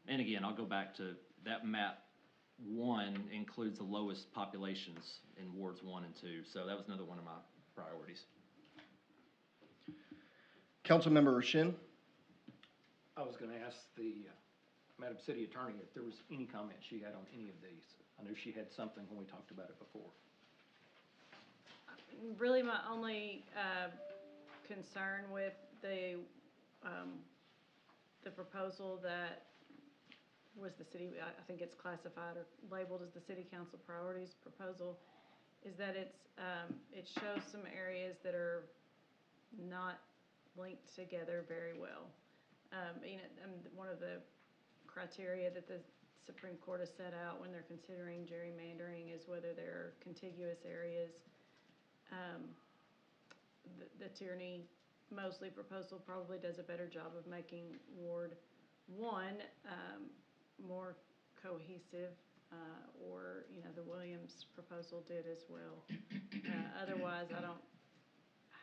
and again, I'll go back to that map 1 includes the lowest populations in wards 1 and 2. So that was another one of my priorities. Councilmember Shin? I was gonna ask the Madam City Attorney if there was any comment she had on any of these. I know she had something when we talked about it before. Really, my only concern with the proposal that was the city, I think it's classified or labeled as the city council priorities proposal, is that it shows some areas that are not linked together very well. One of the criteria that the Supreme Court has set out when they're considering gerrymandering is whether there are contiguous areas. The Tierney-Mosley proposal probably does a better job of making Ward 1 more cohesive, or the Williams proposal did as well. Otherwise, I don't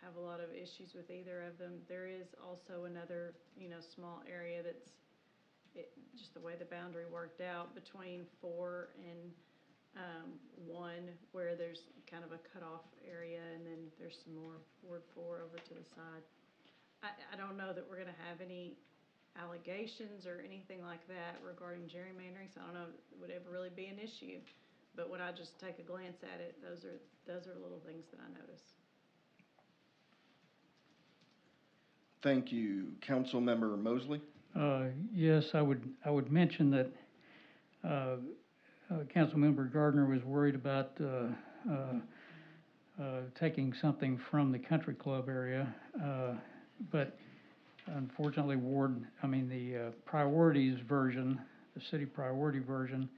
have a lot of issues with either of them. There is also another, small area that's just the way the boundary worked out between 4 and 1, where there's kind of a cutoff area, and then there's some more Ward 4 over to the side. I don't know that we're going to have any allegations or anything like that regarding gerrymandering, so I don't know if it would ever really be an issue. But when I just take a glance at it, those are little things that I notice. Thank you. Councilmember Mosley? Yes, I would mention that Councilmember Gardner was worried about taking something from the country club area, but unfortunately, the priorities version, the city priority version,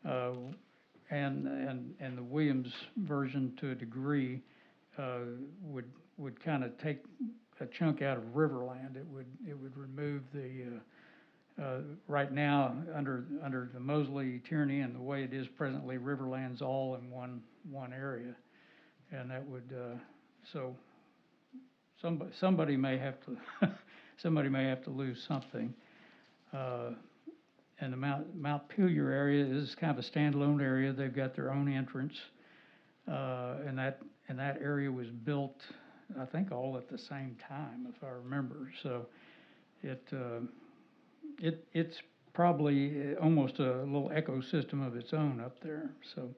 and the Williams version to a degree would kind of take a chunk out of Riverland. It would remove the right now under the Mosley Tierney and the way it is presently, Riverland's all in one area, and that would so somebody may have to lose something. And the Mount Pelier area is kind of a standalone area. They've got their own entrance, and that area was built, I think, all at the same time, if I remember. So it's probably almost a little ecosystem of its own up there. So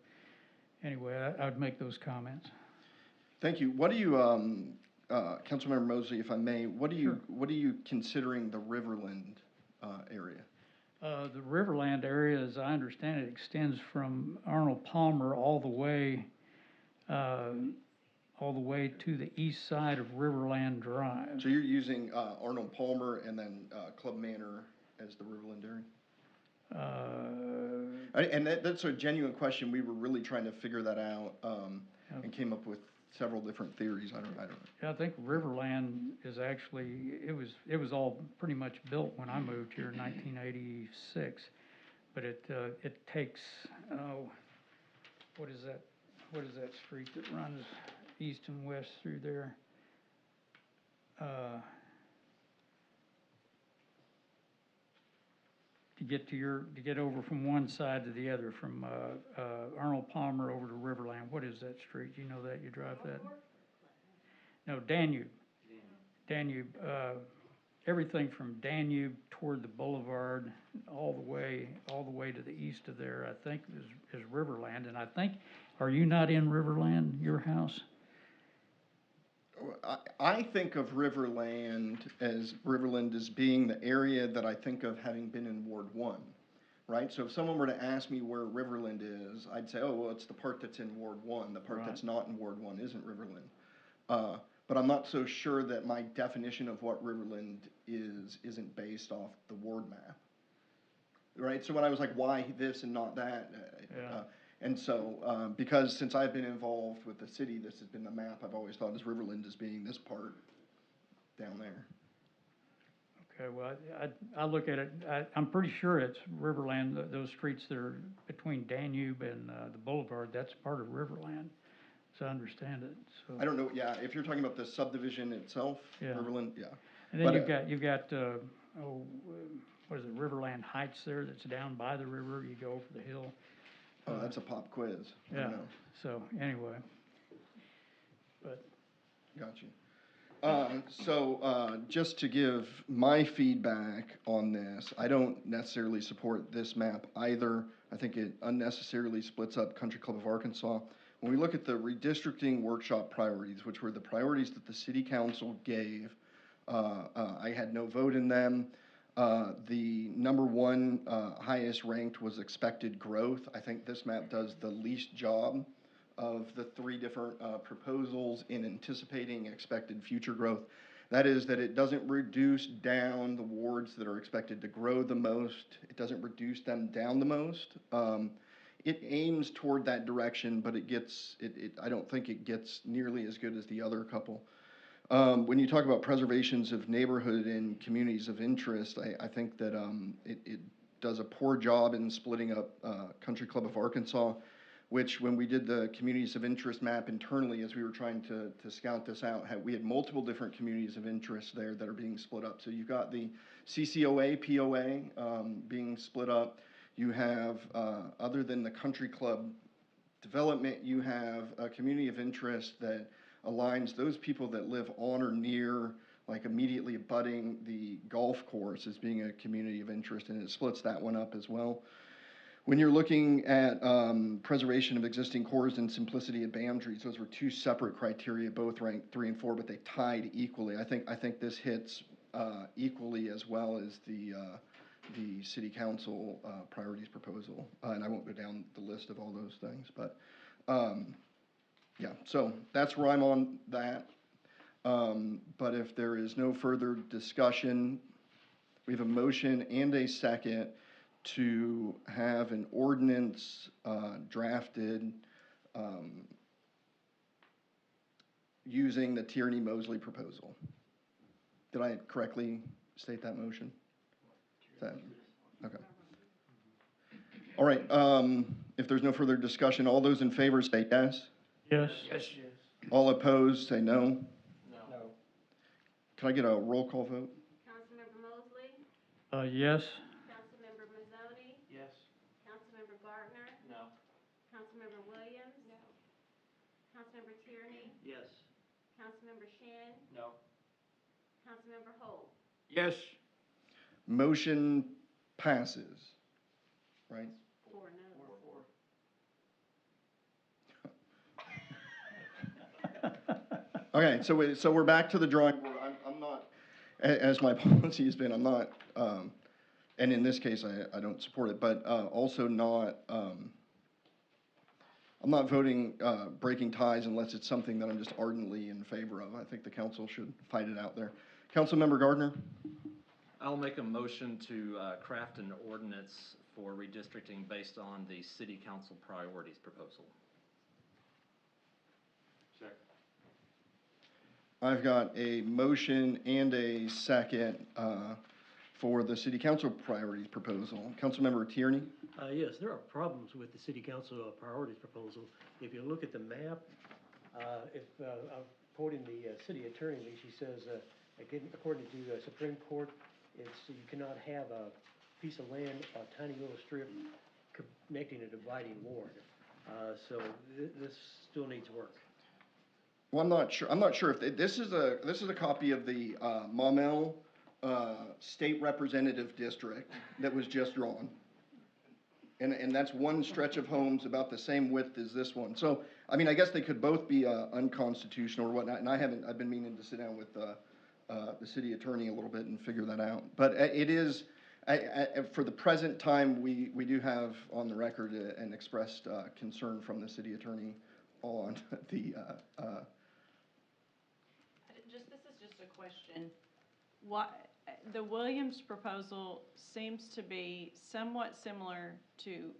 anyway, I'd make those comments. Thank you. What do you, Councilmember Mosley, if I may, what are you considering the Riverland area? The Riverland area, as I understand it, extends from Arnold Palmer all the way to the east side of Riverland Drive. So you're using Arnold Palmer and then Club Manor as the Riverland area? And that's a genuine question. We were really trying to figure that out and came up with several different theories. I don't know. Yeah, I think Riverland is actually, it was all pretty much built when I moved here in 1986. But it takes, what is that street that runs east and west through there? To get over from one side to the other, from Arnold Palmer over to Riverland, what is that street? You know that, you drive that? No, Danube. Danube, everything from Danube toward the boulevard, all the way to the east of there, I think is Riverland. And I think, are you not in Riverland, your house? I think of Riverland as being the area that I think of having been in Ward 1, right? So if someone were to ask me where Riverland is, I'd say, oh, well, it's the part that's in Ward 1. The part that's not in Ward 1 isn't Riverland. But I'm not so sure that my definition of what Riverland isn't based off the ward map, right? So when I was like, why this and not that? And so, because since I've been involved with the city, this has been the map I've always thought as Riverland as being this part down there. Okay, well, I look at it, I'm pretty sure it's Riverland, those streets that are between Danube and the boulevard, that's part of Riverland, as I understand it, so. I don't know, yeah, if you're talking about the subdivision itself, Riverland, yeah. And then you've got, what is it, Riverland Heights there, that's down by the river, you go over the hill. Oh, that's a pop quiz. Yeah, so anyway, but. Got you. So just to give my feedback on this, I don't necessarily support this map either. I think it unnecessarily splits up Country Club of Arkansas. When we look at the redistricting workshop priorities, which were the priorities that the city council gave, I had no vote in them. The number one highest ranked was expected growth. I think this map does the least job of the three different proposals in anticipating expected future growth. That is that it doesn't reduce down the wards that are expected to grow the most. It doesn't reduce them down the most. It aims toward that direction, but I don't think it gets nearly as good as the other couple. When you talk about preservations of neighborhood and communities of interest, I think that it does a poor job in splitting up Country Club of Arkansas, which when we did the communities of interest map internally as we were trying to scout this out, we had multiple different communities of interest there that are being split up. So you've got the CCOA, POA being split up. You have, other than the country club development, you have a community of interest that aligns those people that live on or near, like immediately abutting the golf course as being a community of interest, and it splits that one up as well. When you're looking at preservation of existing cores and simplicity of boundaries, those were two separate criteria, both ranked 3 and 4, but they tied equally. I think this hits equally as well as the city council priorities proposal, and I won't go down the list of all those things, but yeah, so that's where I'm on that. But if there is no further discussion, we have a motion and a second to have an ordinance drafted using the Tierney-Mosley proposal. Did I correctly state that motion? Okay. All right, if there's no further discussion, all those in favor say yes. Yes. Yes. All opposed say no. No. Can I get a roll call vote? Councilmember Mosley? Yes. Councilmember Mazzoni? Yes. Councilmember Gardner? No. Councilmember Williams? No. Councilmember Tierney? Yes. Councilmember Shan? No. Councilmember Holt? Yes. Motion passes, right? Okay, so we're back to the drawing board. I'm not, as my policy has been, I'm not, and in this case, I don't support it, but also not, I'm not voting breaking ties unless it's something that I'm just ardently in favor of. I think the council should fight it out there. Councilmember Gardner? I'll make a motion to craft an ordinance for redistricting based on the city council priorities proposal. I've got a motion and a second for the city council priorities proposal. Councilmember Tierney? Yes, there are problems with the city council priorities proposal. If you look at the map, I'm quoting the city attorney, she says, again, according to the Supreme Court, you cannot have a piece of land, a tiny little strip connecting a dividing ward. So this still needs work. Well, I'm not sure if this is a copy of the Maumelle State Representative District that was just drawn. And that's one stretch of homes about the same width as this one. So, I mean, I guess they could both be unconstitutional or whatnot, and I've been meaning to sit down with the city attorney a little bit and figure that out. But it is, for the present time, we do have on the record an expressed concern from the city attorney on the, This is just a question. The Williams proposal seems to be somewhat similar to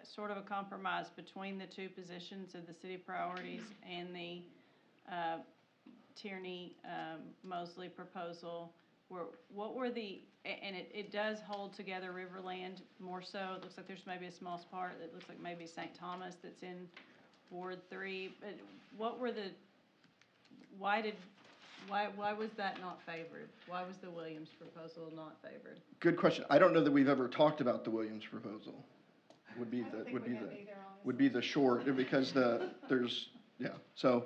sort of a compromise between the two positions of the city priorities and the Tierney Mosley proposal. What were and it does hold together Riverland more so. It looks like there's maybe a small part that looks like maybe St. Thomas that's in Ward 3. But what were why was that not favored? Why was the Williams proposal not favored? good question. I don't know that we've ever talked about the Williams proposal. Would be the short, because so,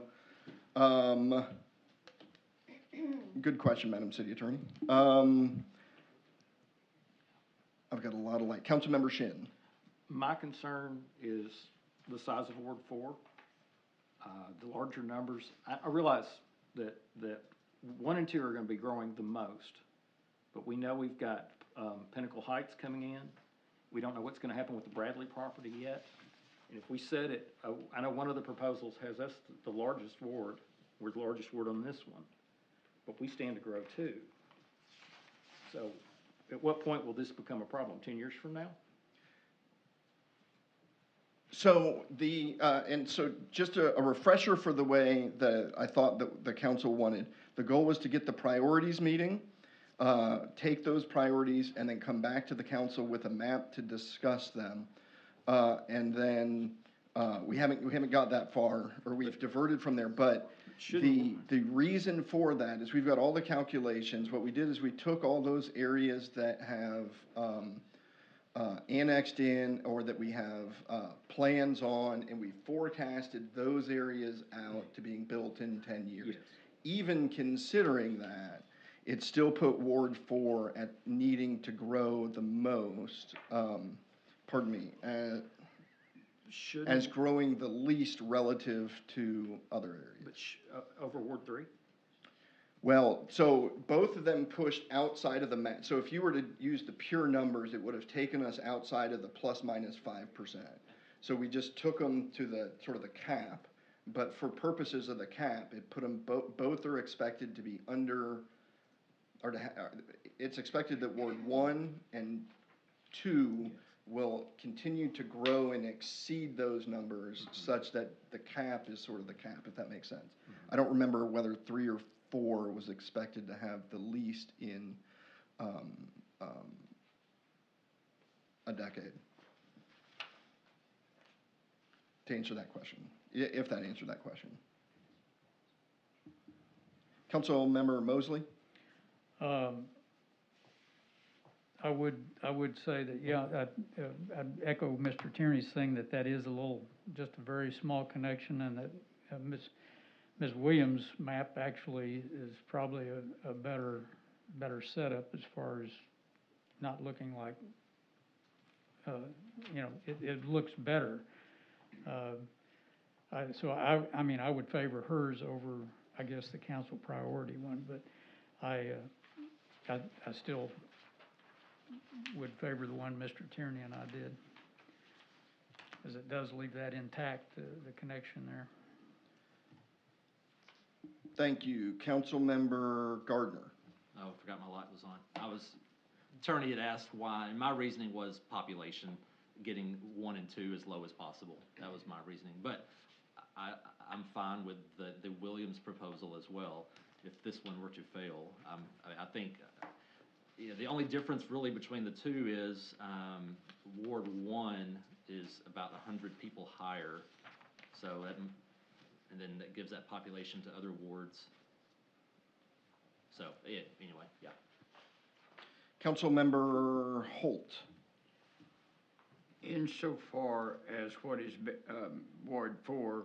good question, Madam City Attorney. I've got a lot of light. Councilmember Shin. My concern is the size of Ward 4. The larger numbers, I realize that 1 and 2 are gonna be growing the most, but we know we've got Pinnacle Heights coming in. We don't know what's gonna happen with the Bradley property yet. And if we set it, I know one of the proposals has us the largest ward, we're the largest ward on this one, but we stand to grow too. So at what point will this become a problem? 10 years from now? So and so just a refresher for the way that I thought that the council wanted. The goal was to get the priorities meeting, take those priorities, and then come back to the council with a map to discuss them. And then we haven't got that far, or we've diverted from there. But the reason for that is we've got all the calculations. What we did is we took all those areas that have annexed in or that we have plans on, and we forecasted those areas out to being built in 10 years. Yes. Even considering that, it still put Ward 4 at needing to grow the most, as growing the least relative to other areas. But over Ward 3? Well, so both of them pushed outside of the map. So if you were to use the pure numbers, it would have taken us outside of the ±5%. So we just took them to the sort of the cap. But for purposes of the cap, it put them both are expected to be under, or it's expected that Ward 1 and 2 will continue to grow and exceed those numbers such that the cap is sort of the cap, if that makes sense. I don't remember whether 3 or 4 was expected to have the least in a decade. To answer that question, if that answered that question. Councilmember Mosley? I would say that, yeah, I'd echo Mr. Tierney's thing that is just a very small connection, and that Ms. Williams' map actually is probably a better setup as far as not looking like you know, it looks better. I mean, I would favor hers over, I guess, the council priority one, but I still would favor the one Mr. Tierney and I did, because it does leave that intact, the connection there. Thank you. Councilmember Gardner. Oh, I forgot my light was on. Attorney had asked why, and my reasoning was population, getting 1 and 2 as low as possible. That was my reasoning. But I'm fine with the Williams proposal as well, if this one were to fail. I think, you know, the only difference really between the two is Ward 1 is about 100 people higher. So that, and then that gives that population to other wards. So, anyway, yeah. Councilmember Holt. Insofar as what is Ward 4,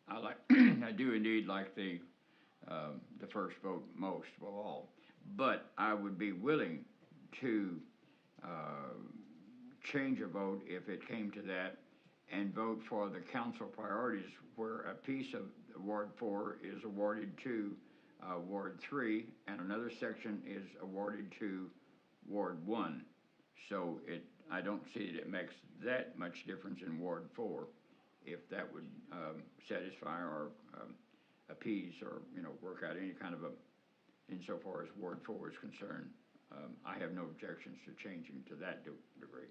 I like, I do indeed like the first vote most of all. But I would be willing to change a vote if it came to that and vote for the council priorities, where a piece of Ward 4 is awarded to Ward 3 and another section is awarded to Ward 1. So I don't see that it makes that much difference in Ward 4, if that would satisfy or appease or, you know, work out any kind of insofar as Ward 4 is concerned. I have no objections to changing to that degree.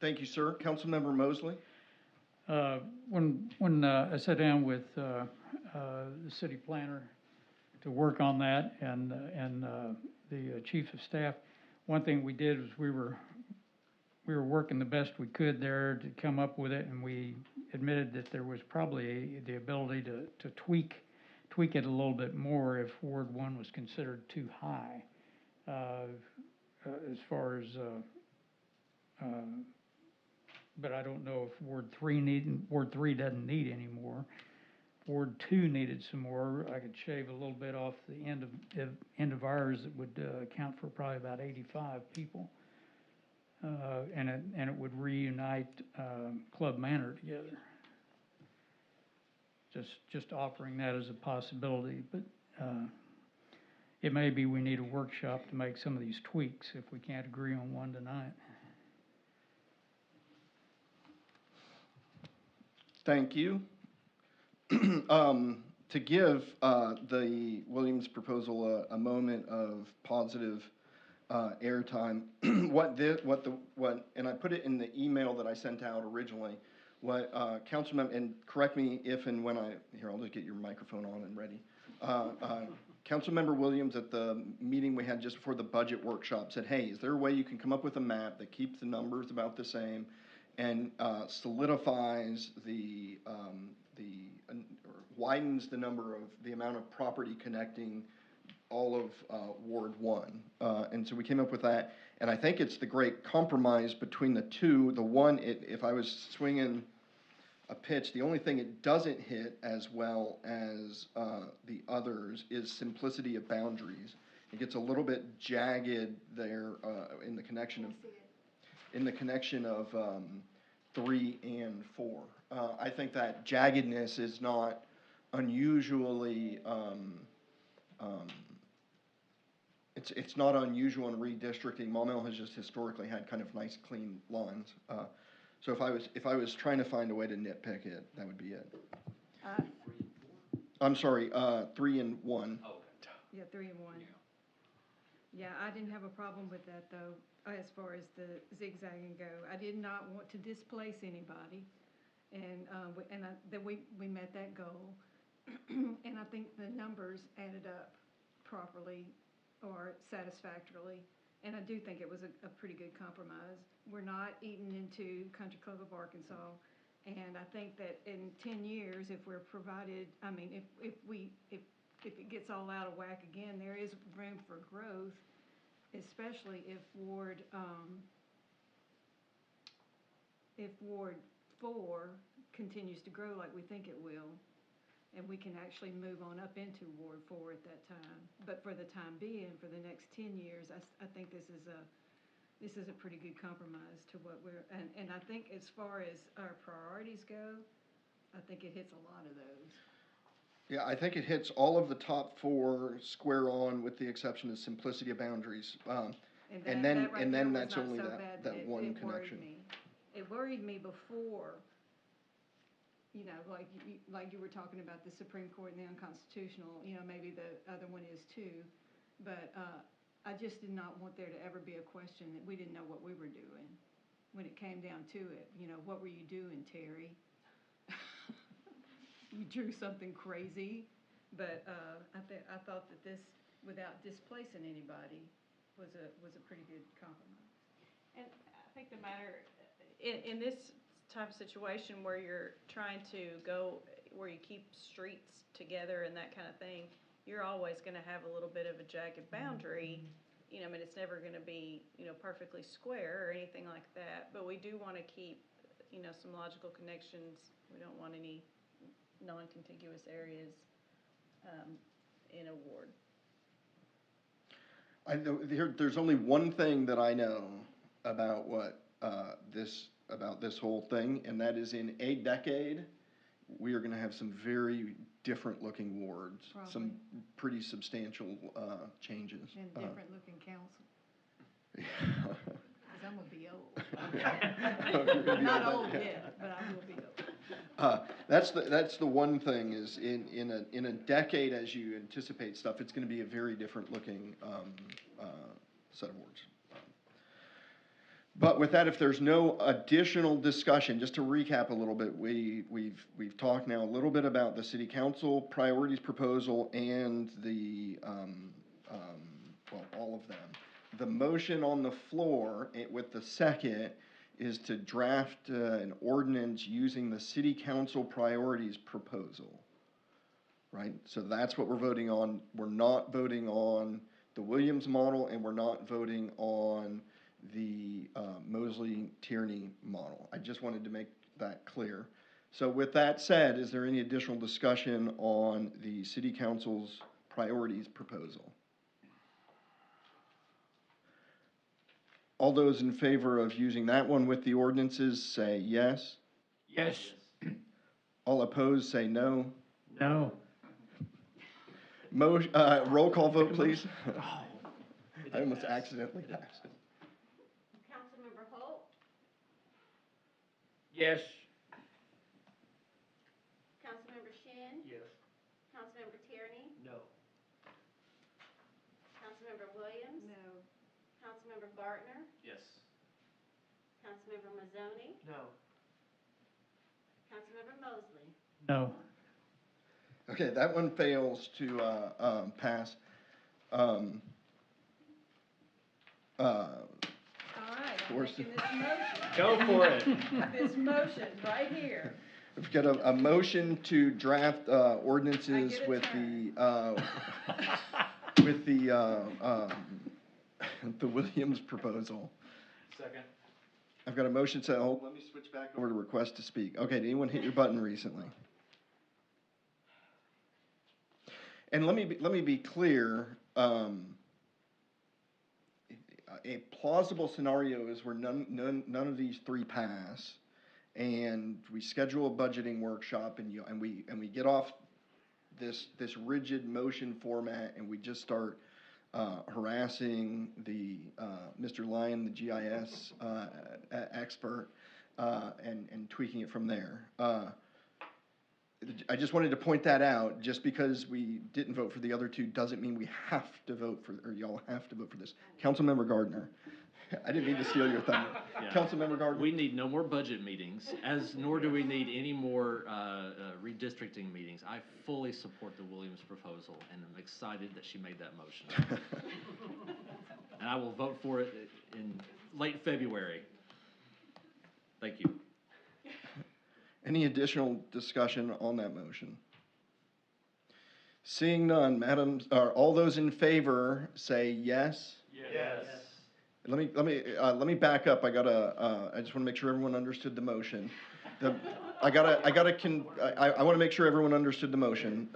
Thank you, sir. Councilmember Mosley. When I sat down with the city planner to work on that and the chief of staff, one thing we did was we were working the best we could there to come up with it, and we admitted that there was probably the ability to tweak it a little bit more if Ward 1 was considered too high, as far as, but I don't know if Ward 3 doesn't need any more. Ward 2 needed some more. I could shave a little bit off the end of ours that would account for probably about 85 people. And it would reunite Club Manor together. Just offering that as a possibility, but it may be we need a workshop to make some of these tweaks if we can't agree on one tonight. Thank you. To give the Williams proposal a moment of positive airtime, and I put it in the email that I sent out originally, what Councilmember, and correct me if and when I'll just get your microphone on and ready. Councilmember Williams at the meeting we had just before the budget workshop said, hey, is there a way you can come up with a map that keeps the numbers about the same and solidifies or widens the amount of property connecting all of Ward 1. And so we came up with that. And I think it's the great compromise between the two. The one, if I was swinging a pitch, the only thing it doesn't hit as well as the others is simplicity of boundaries. It gets a little bit jagged there in the connection of 3 and 4. I think that jaggedness is not unusually it's not unusual in redistricting. Monumental has just historically had kind of nice, clean lines. So if I was trying to find a way to nitpick it, that would be it. I'm sorry, 3 and 1. Oh, okay. Yeah, 3 and 1. Yeah, I didn't have a problem with that though, as far as the zigzagging go. I did not want to displace anybody, and we met that goal. And I think the numbers added up properly or satisfactorily, and I do think it was a pretty good compromise. We're not eating into Country Club of Arkansas, and I think that in 10 years, if we're provided, I mean, if it gets all out of whack again, there is room for growth, especially if Ward 4 continues to grow like we think it will. And we can actually move on up into Ward 4 at that time. But for the time being, for the next 10 years, I think this is this is a pretty good compromise to what and I think as far as our priorities go, I think it hits a lot of those. Yeah, I think it hits all of the top four square on, with the exception of simplicity of boundaries. And then that's only that one connection. It worried me before, you know, like you were talking about the Supreme Court and the unconstitutional, you know, maybe the other one is too. But I just did not want there to ever be a question that we didn't know what we were doing when it came down to it. You know, what were you doing, Terry? You drew something crazy, but I thought that this, without displacing anybody, was a pretty good compromise. And I think the matter, in this type of situation where you're trying to go, where you keep streets together and that kind of thing, you're always gonna have a little bit of a jagged boundary. You know, I mean, it's never gonna be, you know, perfectly square or anything like that, but we do wanna keep, you know, some logical connections. We don't want any non-contiguous areas in a ward. There's only one thing that I know about this whole thing, and that is in a decade, we are gonna have some very different looking wards, Probably. some pretty substantial changes. And different looking council. Cause I'm gonna be old. Not old yet, but I will be old. That's the one thing is in a decade, as you anticipate stuff, it's gonna be a very different looking set of wards. But with that, if there's no additional discussion, just to recap a little bit, we've talked now a little bit about the city council priorities proposal and the well, all of them. The motion on the floor with the second is to draft an ordinance using the city council priorities proposal, right? So that's what we're voting on. We're not voting on the Williams model, and we're not voting on the Mosley-Tierney model. I just wanted to make that clear. So with that said, is there any additional discussion on the city council's priorities proposal? All those in favor of using that one with the ordinances, say yes. Yes. All opposed, say no. No. Roll call vote, please. I almost accidentally passed it. Councilmember Holt, Yes. Councilmember Shin, Yes. Councilmember Tierney, No. Councilmember Williams, No. Councilmember Gardner, Yes. Councilmember Mazzoni, No. Councilmember Mosley. No. Okay, that one fails to pass. All right, I'm Force- making this motion. Go for it. This motion right here. We've got a motion to draft ordinances I get a with turn. the Williams proposal. Second. I've got a motion to, let me switch back over to request to speak. Okay, did anyone hit your button recently? And let me be clear, a plausible scenario is where none of these three pass, and we schedule a budgeting workshop, and we get off this rigid motion format, and we just start harassing the Mr. Lyon, the GIS expert, and tweaking it from there. I just wanted to point that out. Just because we didn't vote for the other two doesn't mean we have to vote for, or y'all have to vote for this. Councilmember Gardner. I didn't mean to steal your thunder. Yeah. Councilmember Gardner. We need no more budget meetings, nor do we need any more redistricting meetings. I fully support the Williams proposal, and I'm excited that she made that motion. And I will vote for it in late February. Thank you. Any additional discussion on that motion? Seeing none, all those in favor say yes. Yes. Let me back up. I just want to make sure everyone understood the motion. I want to make sure everyone understood the motion.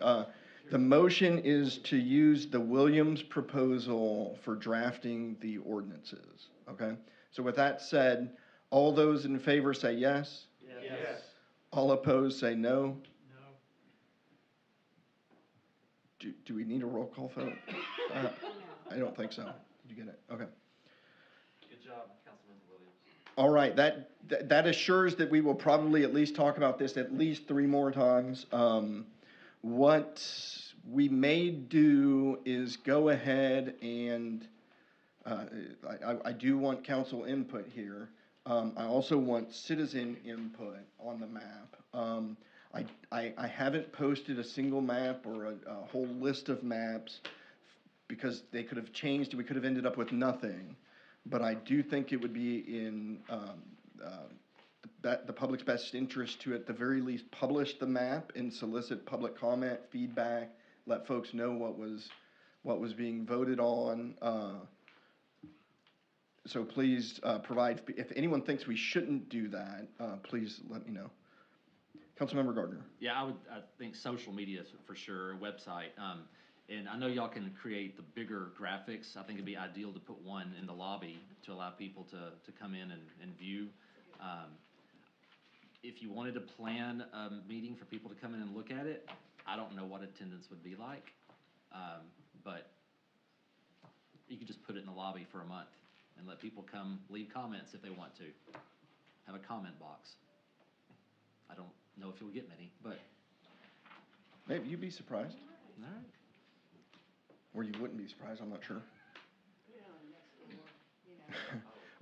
The motion is to use the Williams proposal for drafting the ordinances. Okay, so with that said, all those in favor say yes. Yes. All opposed say no. Do we need a roll call vote? I don't think so. Did you get it? Okay. Good job, Councilmember Williams. All right, that assures that we will probably at least talk about this at least 3 more times. What we may do is go ahead and, I do want council input here. I also want citizen input on the map. I haven't posted a single map or a whole list of maps because they could have changed and we could have ended up with nothing. But I do think it would be in the public's best interest to, at the very least, publish the map and solicit public comment, feedback, let folks know what was being voted on. So please provide, if anyone thinks we shouldn't do that, please let me know. Councilmember Gardner. Yeah, I think social media is for sure, a website. And I know y'all can create the bigger graphics. I think it'd be ideal to put one in the lobby to allow people to come in and view. If you wanted to plan a meeting for people to come in and look at it, I don't know what attendance would be like. But you could just put it in the lobby for a month and let people come leave comments if they want to. Have a comment box. I don't know if you'll get many, but. Maybe you'd be surprised. All right. Or you wouldn't be surprised, I'm not sure.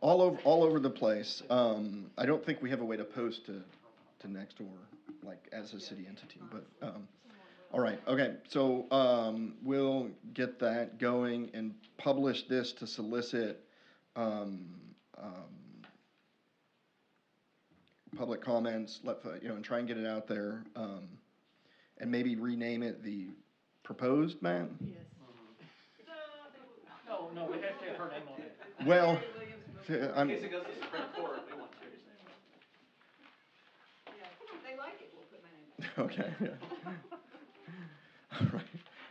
all over the place. I don't think we have a way to post to Nextdoor, like as a city entity, but, all right, okay, so, we'll get that going and publish this to solicit, public comments, and try and get it out there, and maybe rename it the proposed map? Yes. No, we have to have her name on it. Well, In case it goes to Supreme Court, we want Sherry's name on it. Yeah, if they like it, we'll put my name on it. okay, yeah.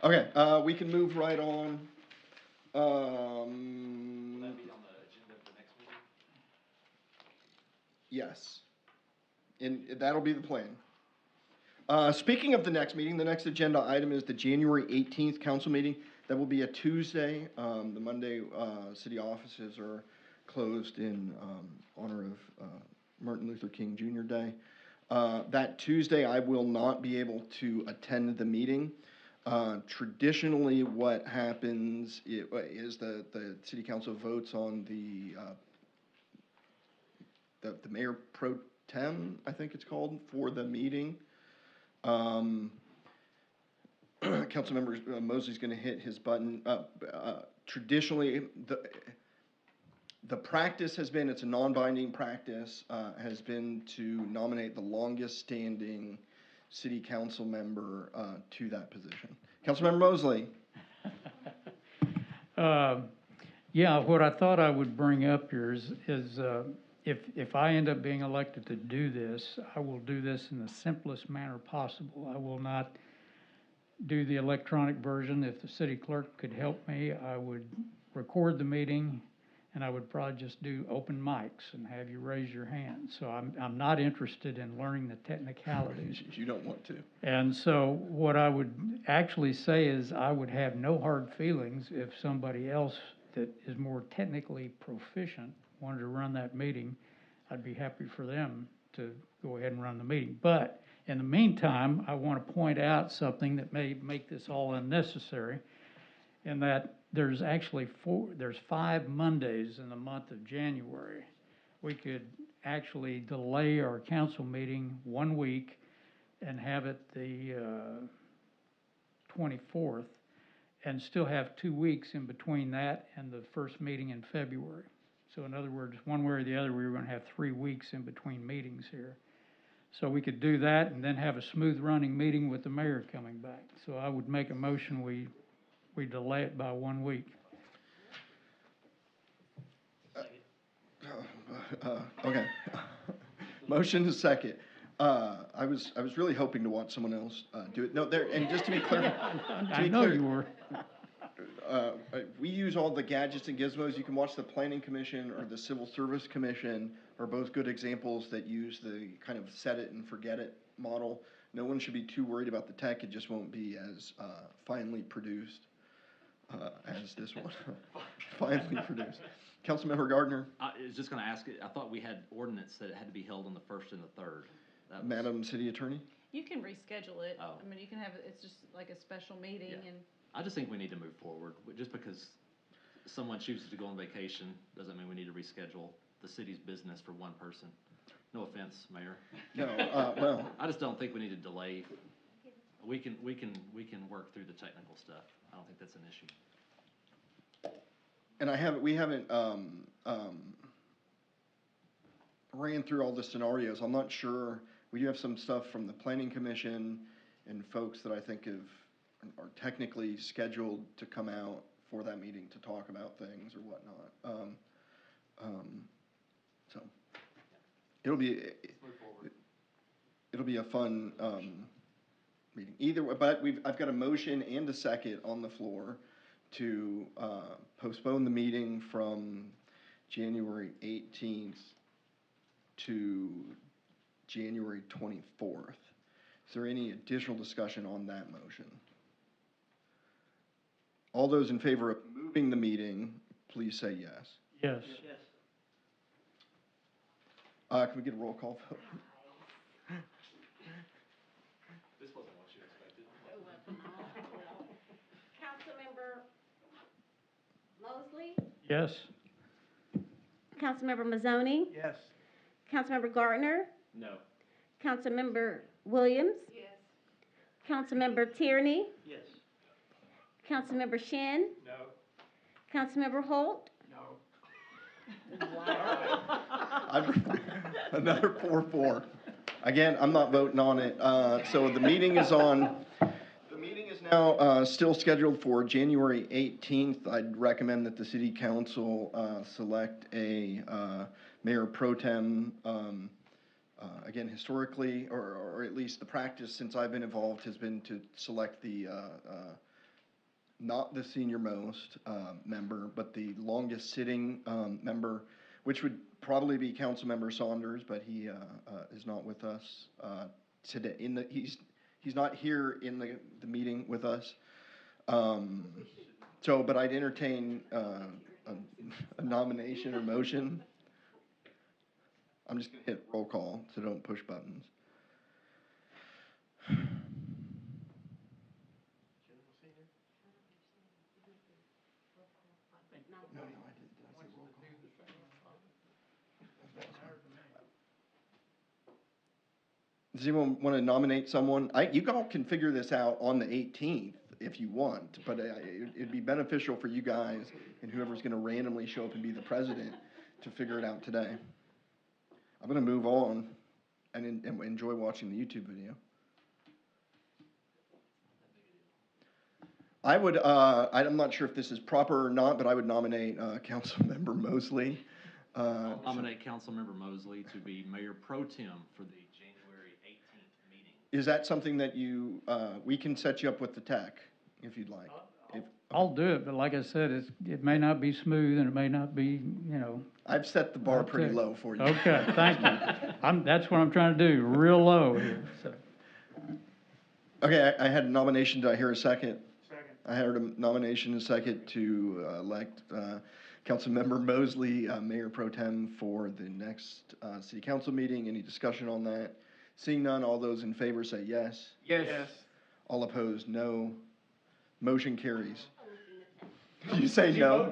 All right, okay, we can move right on. Will that be on the agenda for next meeting? Yes, and that'll be the plan. Speaking of the next meeting, the next agenda item is the January 18th council meeting. That will be a Tuesday. The Monday, city offices are closed in honor of Martin Luther King Jr. Day. That Tuesday, I will not be able to attend the meeting. Traditionally, what happens is the city council votes on the mayor pro tem, I think it's called, for the meeting. Councilmember Mosley's going to hit his button. Traditionally, the practice has been, it's a non-binding practice, has been to nominate the longest standing city council member to that position. Councilmember Mosley. Yeah, what I thought I would bring up here is if I end up being elected to do this, I will do this in the simplest manner possible. I will not do the electronic version. If the city clerk could help me, I would record the meeting, and I would probably just do open mics and have you raise your hand. So I'm not interested in learning the technicalities. You don't want to. And so what I would actually say is I would have no hard feelings if somebody else that is more technically proficient wanted to run that meeting. I'd be happy for them to go ahead and run the meeting. But in the meantime, I want to point out something that may make this all unnecessary, in that there's actually 5 Mondays in the month of January. We could actually delay our council meeting 1 week and have it the 24th, and still have 2 weeks in between that and the first meeting in February. So in other words, one way or the other, we were going to have 3 weeks in between meetings here. So we could do that and then have a smooth running meeting with the mayor coming back. So I would make a motion, we delay it by 1 week. Okay. Motion is second. I was really hoping to watch someone else do it. No, and just to be clear, I know you were. We use use all the gadgets and gizmos, you can watch the Planning Commission or the Civil Service Commission are both good examples that use the kind of set it and forget it model. No one should be too worried about the tech, it just won't be as finely produced as this one. Finely produced. Councilmember Gardner? I was just gonna ask, I thought we had ordinance that it had to be held on the first and the third. That was- Madam City Attorney? You can reschedule it. Oh. I mean, you can have, it's just like a special meeting Yeah. and. I just think we need to move forward. Just because someone chooses to go on vacation doesn't mean we need to reschedule the city's business for one person. No offense, Mayor. No, well, I just don't think we need to delay. We can work through the technical stuff. I don't think that's an issue. and we haven't ran through all the scenarios. I'm not sure. We do have some stuff from the Planning Commission and folks that I think are technically scheduled to come out for that meeting to talk about things or whatnot. So it'll be a fun meeting. Either way, but I've got a motion and a second on the floor to postpone the meeting from January 18th to January 24th. Is there any additional discussion on that motion? All those in favor of moving the meeting, please say yes. Yes. Can we get a roll call vote? This wasn't what you expected. Councilmember Mosley? Yes. Councilmember Mazzoni? Yes. Councilmember Gardner? No. Councilmember Williams? Yes. Councilmember Tierney? Yes. Councilmember Shin? No. Councilmember Holt? Another 4-4. Again, I'm not voting on it. So the meeting is now still scheduled for January 18th. I'd recommend that the city council select a mayor pro tem. Again, historically, or at least the practice since I've been involved has been to select the not the senior most member, but the longest sitting member, which would probably be Councilmember Saunders, but he is not with us today. He's not here in the meeting with us. But I'd entertain a nomination or motion. I'm just gonna hit roll call, so don't push buttons. Does anyone want to nominate someone? You all can figure this out on the 18th if you want, but it'd be beneficial for you guys and whoever's going to randomly show up and be the president to figure it out today. I'm going to move on and enjoy watching the YouTube video. I would, I'm not sure if this is proper or not, but I would nominate Councilmember Mosley. I'll nominate Councilmember Mosley to be Mayor Pro Tem for the January 18th meeting. Is that something that we can set you up with the tech if you'd like? I'll do it, but like I said, it may not be smooth and it may not be, I've set the bar pretty low for you. Okay, thank you. That's what I'm trying to do, real low here, so. Okay, I had a nomination. Did I hear a second? Second. I heard a nomination and a second to elect Councilmember Mosley, Mayor Pro Tem for the next city council meeting. Any discussion on that? Seeing none, all those in favor say yes. Yes. All opposed, no. Motion carries. You say no?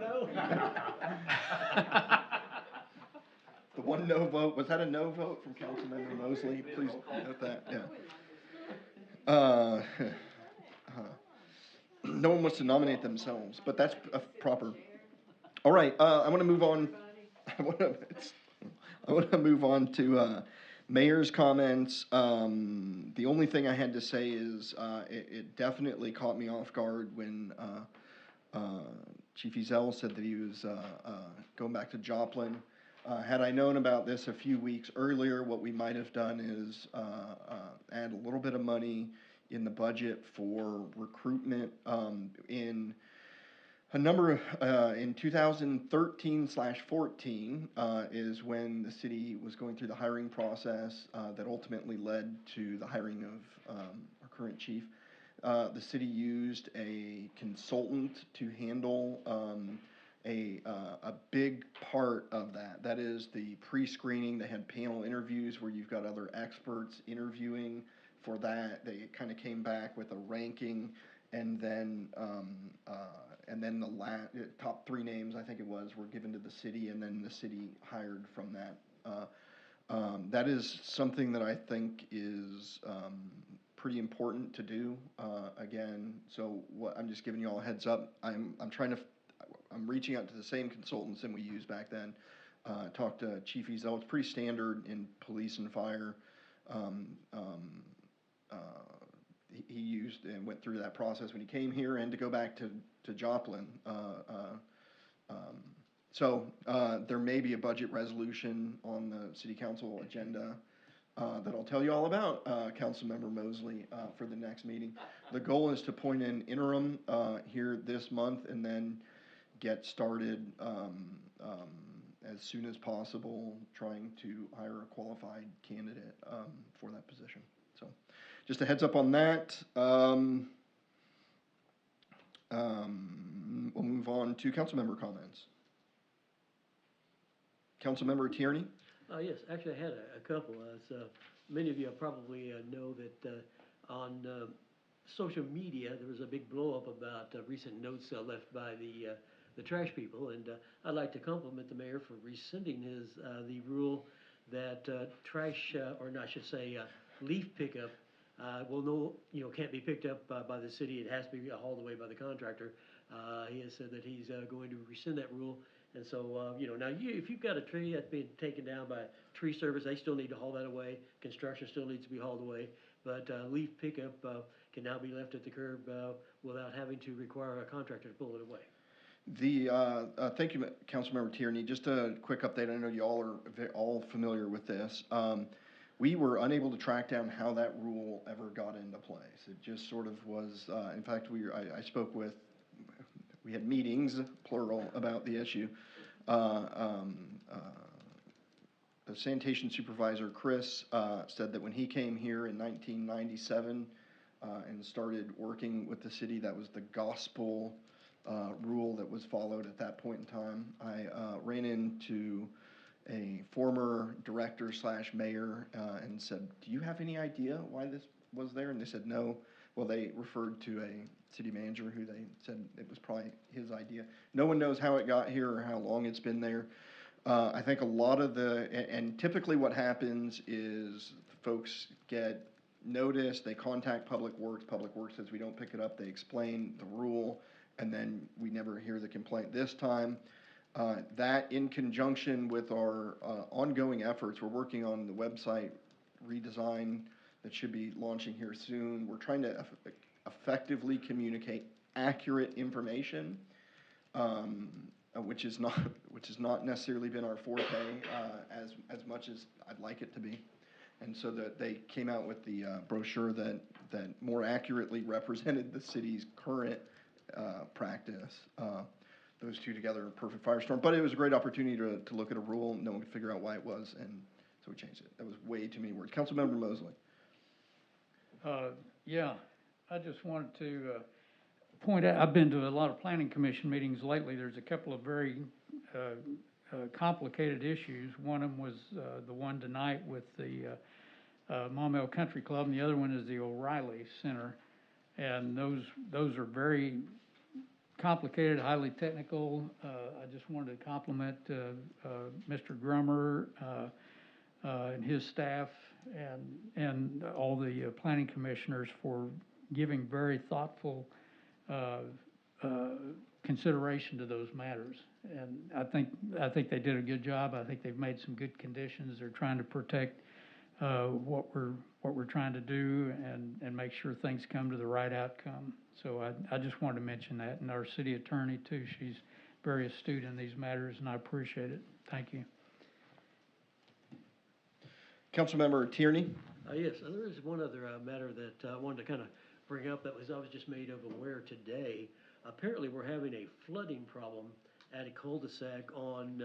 The one no vote, was that a no vote from Councilmember Mosley? Please note that, yeah. No one wants to nominate themselves, but that's proper. All right, I want to move on. I want to move on to mayor's comments. The only thing I had to say is it definitely caught me off guard when Chief Ezell said that he was going back to Joplin. Had I known about this a few weeks earlier, what we might have done is add a little bit of money in the budget for recruitment in a number of, in 2013/14, is when the city was going through the hiring process, that ultimately led to the hiring of, our current chief. The city used a consultant to handle, a big part of that. That is the pre-screening. They had panel interviews where you've got other experts interviewing for that. They kind of came back with a ranking, and then the top 3 names, I think it was, were given to the city, and then the city hired from that. That is something that I think is pretty important to do. Again, so what I'm just giving you all a heads up. I'm reaching out to the same consultants that we used back then. Talked to Chief Ezel. It's pretty standard in police and fire. He used and went through that process when he came here, and to go back to Joplin. So there may be a budget resolution on the city council agenda that I'll tell you all about, Councilmember Mosley, for the next meeting. The goal is to appoint an interim here this month, and then get started as soon as possible, trying to hire a qualified candidate for that position. So just a heads up on that. We'll move on to council member comments. Councilmember Tierney? Yes, actually, I had a couple. As many of you probably know that on social media, there was a big blow-up about recent notes left by the trash people, and I'd like to compliment the mayor for rescinding the rule that trash, or I should say, leaf pickup, can't be picked up by the city. It has to be hauled away by the contractor. He has said that he's going to rescind that rule. And so, now if you've got a tree that's being taken down by tree service, they still need to haul that away. Construction still needs to be hauled away. But leaf pickup can now be left at the curb without having to require a contractor to pull it away. Thank you, Councilmember Tierney. Just a quick update. I know you all are all familiar with this. We were unable to track down how that rule ever got into place. It just sort of was. In fact, I spoke with. We had meetings, plural, about the issue. The sanitation supervisor, Chris, said that when he came here in 1997 and started working with the city, that was the gospel rule that was followed at that point in time. I ran into a former director / mayor and said, "Do you have any idea why this was there?" And they said, "No." Well, they referred to a city manager who they said it was probably his idea. No one knows how it got here or how long it's been there. I think a lot of and typically what happens is folks get notice, they contact Public Works says we don't pick it up, they explain the rule, and then we never hear the complaint. This time, that in conjunction with our ongoing efforts, we're working on the website redesign that should be launching here soon. We're trying to effectively communicate accurate information, which has not necessarily been our forte as much as I'd like it to be. And so that they came out with the brochure that more accurately represented the city's current practice. Those two together are a perfect firestorm. But it was a great opportunity to look at a rule. No one could figure out why it was, and so we changed it. That was way too many words. Councilmember Mosley. Yeah, I just wanted to point out, I've been to a lot of planning commission meetings lately. There's a couple of very complicated issues. One of them was the one tonight with the Monumental Country Club, and the other one is the O'Reilly Center. And those are very complicated, highly technical. I just wanted to compliment Mr. Grummer and his staff and all the planning commissioners for giving very thoughtful consideration to those matters. And I think they did a good job. I think they've made some good conditions. They're trying to protect what we're trying to do and make sure things come to the right outcome. So I just wanted to mention that. And our city attorney too, she's very astute in these matters, and I appreciate it. Thank you. Councilmember Tierney. Yes, there is one other matter that I wanted to kind of bring up that I was just made aware today. apparently we're having a flooding problem at a cul-de-sac on,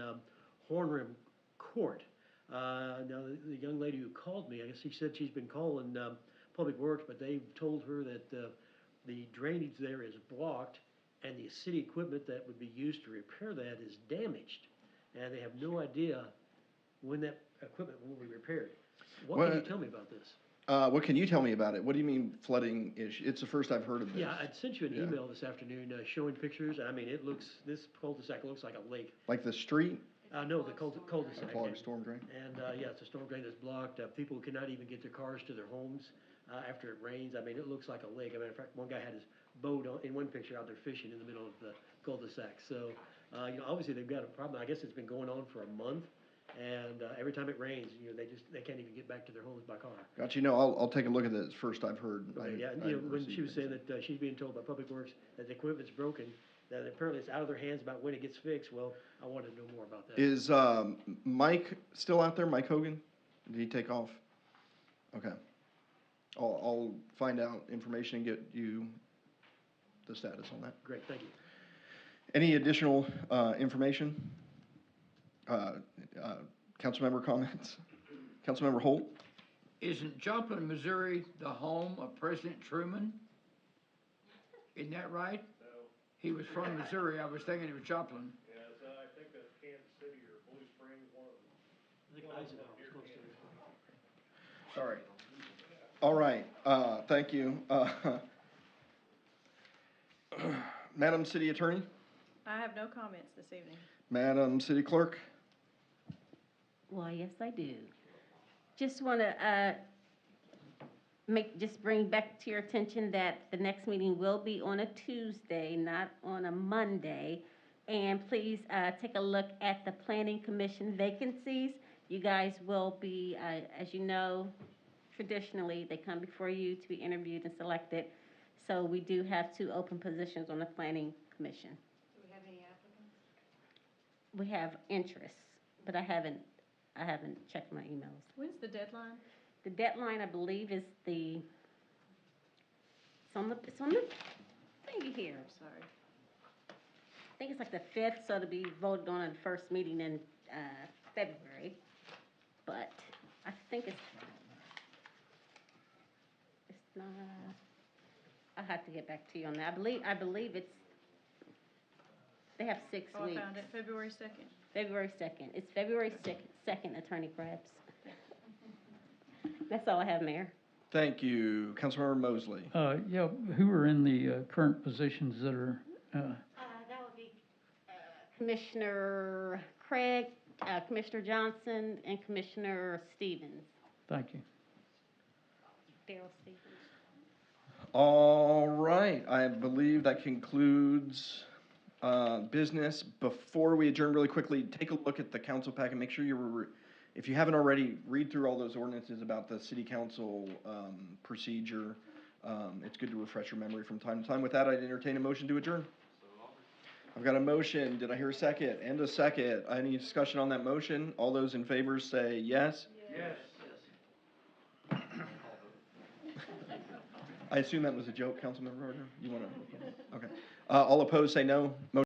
Hornrim Court. Now, the young lady who called me, I guess she said she's been calling, Public Works, but they've told her that, the drainage there is blocked, and the city equipment that would be used to repair that is damaged. And they have no idea when that equipment will be repaired. What can you tell me about this? What can you tell me about it? What do you mean flooding issue? It's the first I've heard of this. Yeah, I'd sent you an email this afternoon, showing pictures. I mean, this cul-de-sac looks like a lake. Like the street? No, the cul-de-sac. Clogged storm drain? And, yeah, it's a storm drain that's blocked. People cannot even get their cars to their homes, after it rains. I mean, it looks like a lake. I mean, in fact, one guy had his boat in one picture out there fishing in the middle of the cul-de-sac. So, obviously they've got a problem. I guess it's been going on for a month. And, every time it rains, they can't even get back to their homes by car. Gotcha. I'll take a look at it. It's first I've heard. Right, yeah, when she was saying that, she's being told by Public Works that the equipment's broken, that apparently it's out of their hands about when it gets fixed. Well, I wanted to know more about that. Is, Mike still out there? Mike Hogan? Did he take off? Okay. I'll find out information and get you the status on that. Great, thank you. Any additional, information? Councilmember comments? Councilmember Holt? Isn't Joplin, Missouri, the home of President Truman? Isn't that right? No. He was from Missouri, I was thinking it was Joplin. Yeah, I think that's Kansas City or Blue Springs, one of them. I think Eisenhower's close to it. Sorry. All right, thank you. Madam City Attorney? I have no comments this evening. Madam City Clerk? Well, yes, I do. Just want to bring back to your attention that the next meeting will be on a Tuesday, not on a Monday. And please take a look at the Planning Commission vacancies. You guys will be, as you know, traditionally, they come before you to be interviewed and selected. So we do have 2 open positions on the Planning Commission. Do we have any applicants? We have interest, but I haven't checked my emails. When's the deadline? The deadline, I believe, is it's on the thingy here. Sorry. I think it's like the 5th, so it'll be voted on at the first meeting in, February. But I think it's not, I'll have to get back to you on that. I believe they have 6 Oh, weeks. I found it, February 2nd. February 2nd. It's February 2nd, Attorney Krebs. That's all I have, Mayor. Thank you. Councilmember Mosley? Yeah, who are in the current positions that are, That would be Commissioner Craig, Commissioner Johnson, and Commissioner Stevens. thank you. Daryl Stevens. All right, I believe that concludes business. Before we adjourn really quickly, take a look at the council packet. Make sure if you haven't already, read through all those ordinances about the city council procedure. It's good to refresh your memory from time to time. With that, I'd entertain a motion to adjourn. I've got a motion. Did I hear a second? And a second. Any discussion on that motion? All those in favor say yes. Yes. I assume that was a joke, Councilmember Gardner? You want to? Okay. All opposed say no. Motion